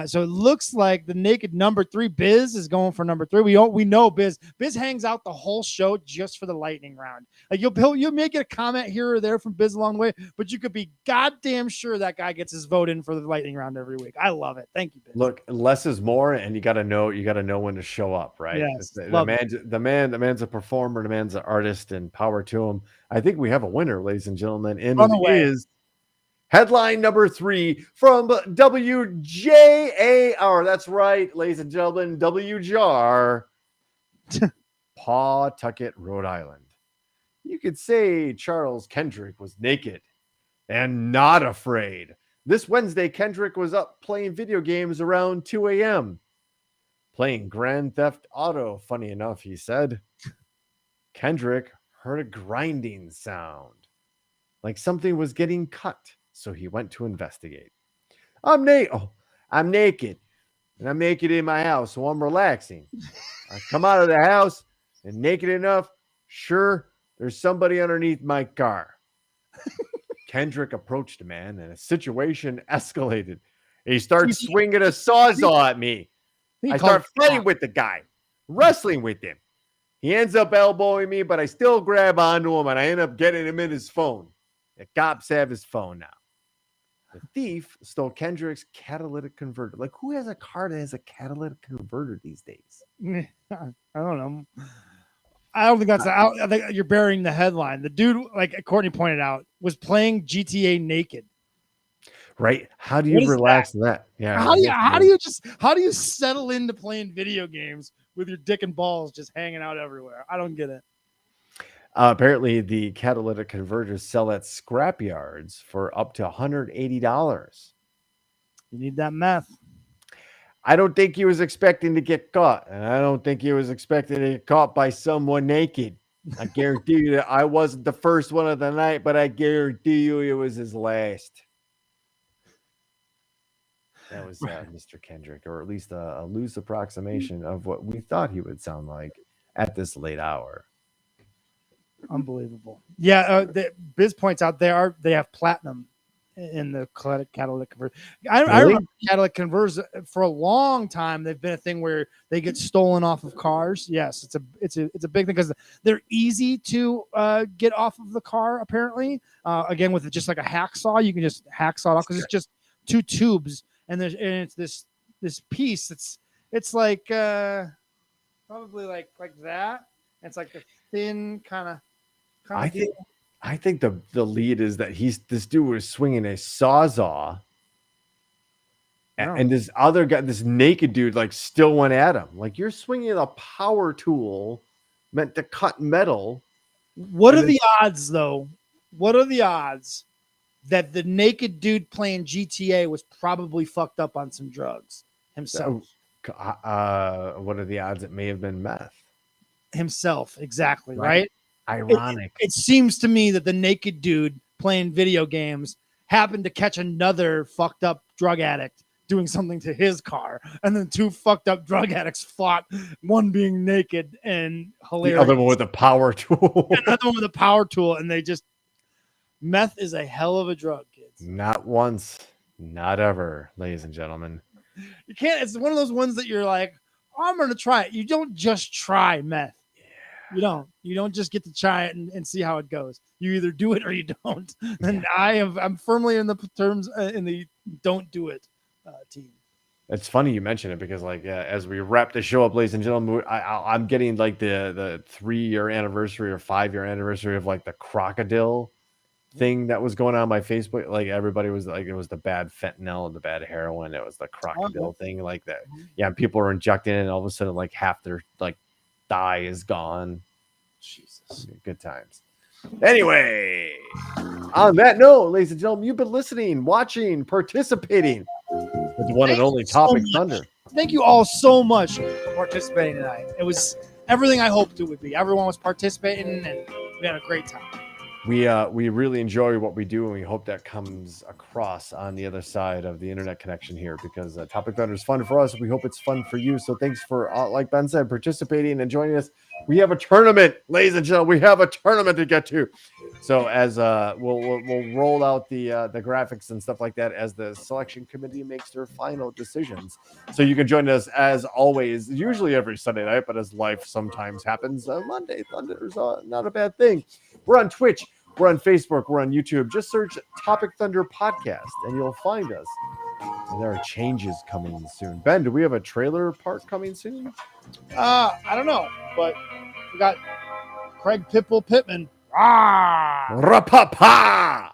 So it looks like the naked number 3 Biz is going for number 3. We know Biz hangs out the whole show just for the lightning round. Like you may get a comment here or there from Biz along the way, but you could be goddamn sure that guy gets his vote in for the lightning round every week. I love it. Thank you, Biz. Look, less is more, and you got to know when to show up, right? Yes, the man's a performer, the man's an artist, and power to him. I think we have a winner, ladies and gentlemen, and it is headline number 3 from WJAR. That's right, ladies and gentlemen, WJAR, Pawtucket, Rhode Island. You could say Charles Kendrick was naked and not afraid. This Wednesday, Kendrick was up playing video games around 2 a.m. playing Grand Theft Auto. Funny enough, he said. Kendrick heard a grinding sound, like something was getting cut. So he went to investigate. I'm naked, and I'm naked in my house, so I'm relaxing. I come out of the house, and naked enough, sure, there's somebody underneath my car. Kendrick approached a man, and a situation escalated. He starts swinging a sawzall at me. I start fighting with the guy, wrestling with him. He ends up elbowing me, but I still grab onto him, and I end up getting him in his phone. The cops have his phone now. The thief stole Kendrick's catalytic converter. Like, who has a car that has a catalytic converter these days? I don't know. I don't think that's. I think you're burying the headline. The dude, like Courtney pointed out, was playing GTA naked. Right? How do you relax that? Yeah. How do you settle into playing video games with your dick and balls just hanging out everywhere? I don't get it. Apparently, the catalytic converters sell at scrap yards for up to $180. You need that meth. I don't think he was expecting to get caught, and I don't think he was expecting to get caught by someone naked. I guarantee you that I wasn't the first one of the night, but I guarantee you it was his last. That was Mr. Kendrick, or at least a loose approximation of what we thought he would sound like at this late hour. Unbelievable. Yeah, Biz points out they have platinum in the catalytic converter. I remember catalytic converters for a long time. They've been a thing where they get stolen off of cars. Yes, it's a big thing because they're easy to get off of the car. Apparently, again with just like a hacksaw, you can just hacksaw it off because it's just 2 tubes and it's this piece. It's like probably like that. It's like a thin kind of. I think the lead is that this dude was swinging a sawzall, and this other guy, this naked dude, like still went at him. Like, you're swinging a power tool meant to cut metal. What are the odds, though? What are the odds that the naked dude playing GTA was probably fucked up on some drugs himself? What are the odds it may have been meth? Himself, exactly, right? Ironic. It seems to me that the naked dude playing video games happened to catch another fucked up drug addict doing something to his car, and then 2 fucked up drug addicts fought, one being naked and hilarious, the other one with a power tool. Another one with a power tool, and meth is a hell of a drug, kids. Not once, not ever, ladies and gentlemen. You can't. It's one of those ones that you're like, oh, I'm going to try it. You don't just try meth. You don't just get to try it and see how it goes. You either do it or you don't. And I'm firmly in the terms in the don't do it team. It's funny you mention it because, like, as we wrap the show up, ladies and gentlemen, I'm getting like the 3-year anniversary or 5-year anniversary of like the crocodile thing that was going on my Facebook. Like, everybody was like, it was the bad fentanyl and the bad heroin. It was the crocodile thing, like that. Yeah, people are injecting it, and all of a sudden, like, half their like thigh is gone. Jesus, good times. Anyway, on that note, ladies and gentlemen, you've been listening, watching, participating with the one and only Topic Thunder. Thank you all so much for participating tonight. It was everything I hoped it would be. Everyone was participating, and we had a great time. We really enjoy what we do, and we hope that comes across on the other side of the internet connection here, because Topic Thunder is fun for us. We hope it's fun for you. So thanks for, like Ben said, participating and joining us. We have a tournament, ladies and gentlemen. We have a tournament to get to. So as we'll roll out the graphics and stuff like that as the selection committee makes their final decisions. So you can join us as always, usually every Sunday night, but as life sometimes happens, Monday Thunder's not a bad thing. We're on Twitch, we're on Facebook, we're on YouTube. Just search Topic Thunder Podcast and you'll find us. And there are changes coming soon. Ben, do we have a trailer part coming soon? I don't know, but we got Craig Pitbull Pittman. Ah! Rapapa!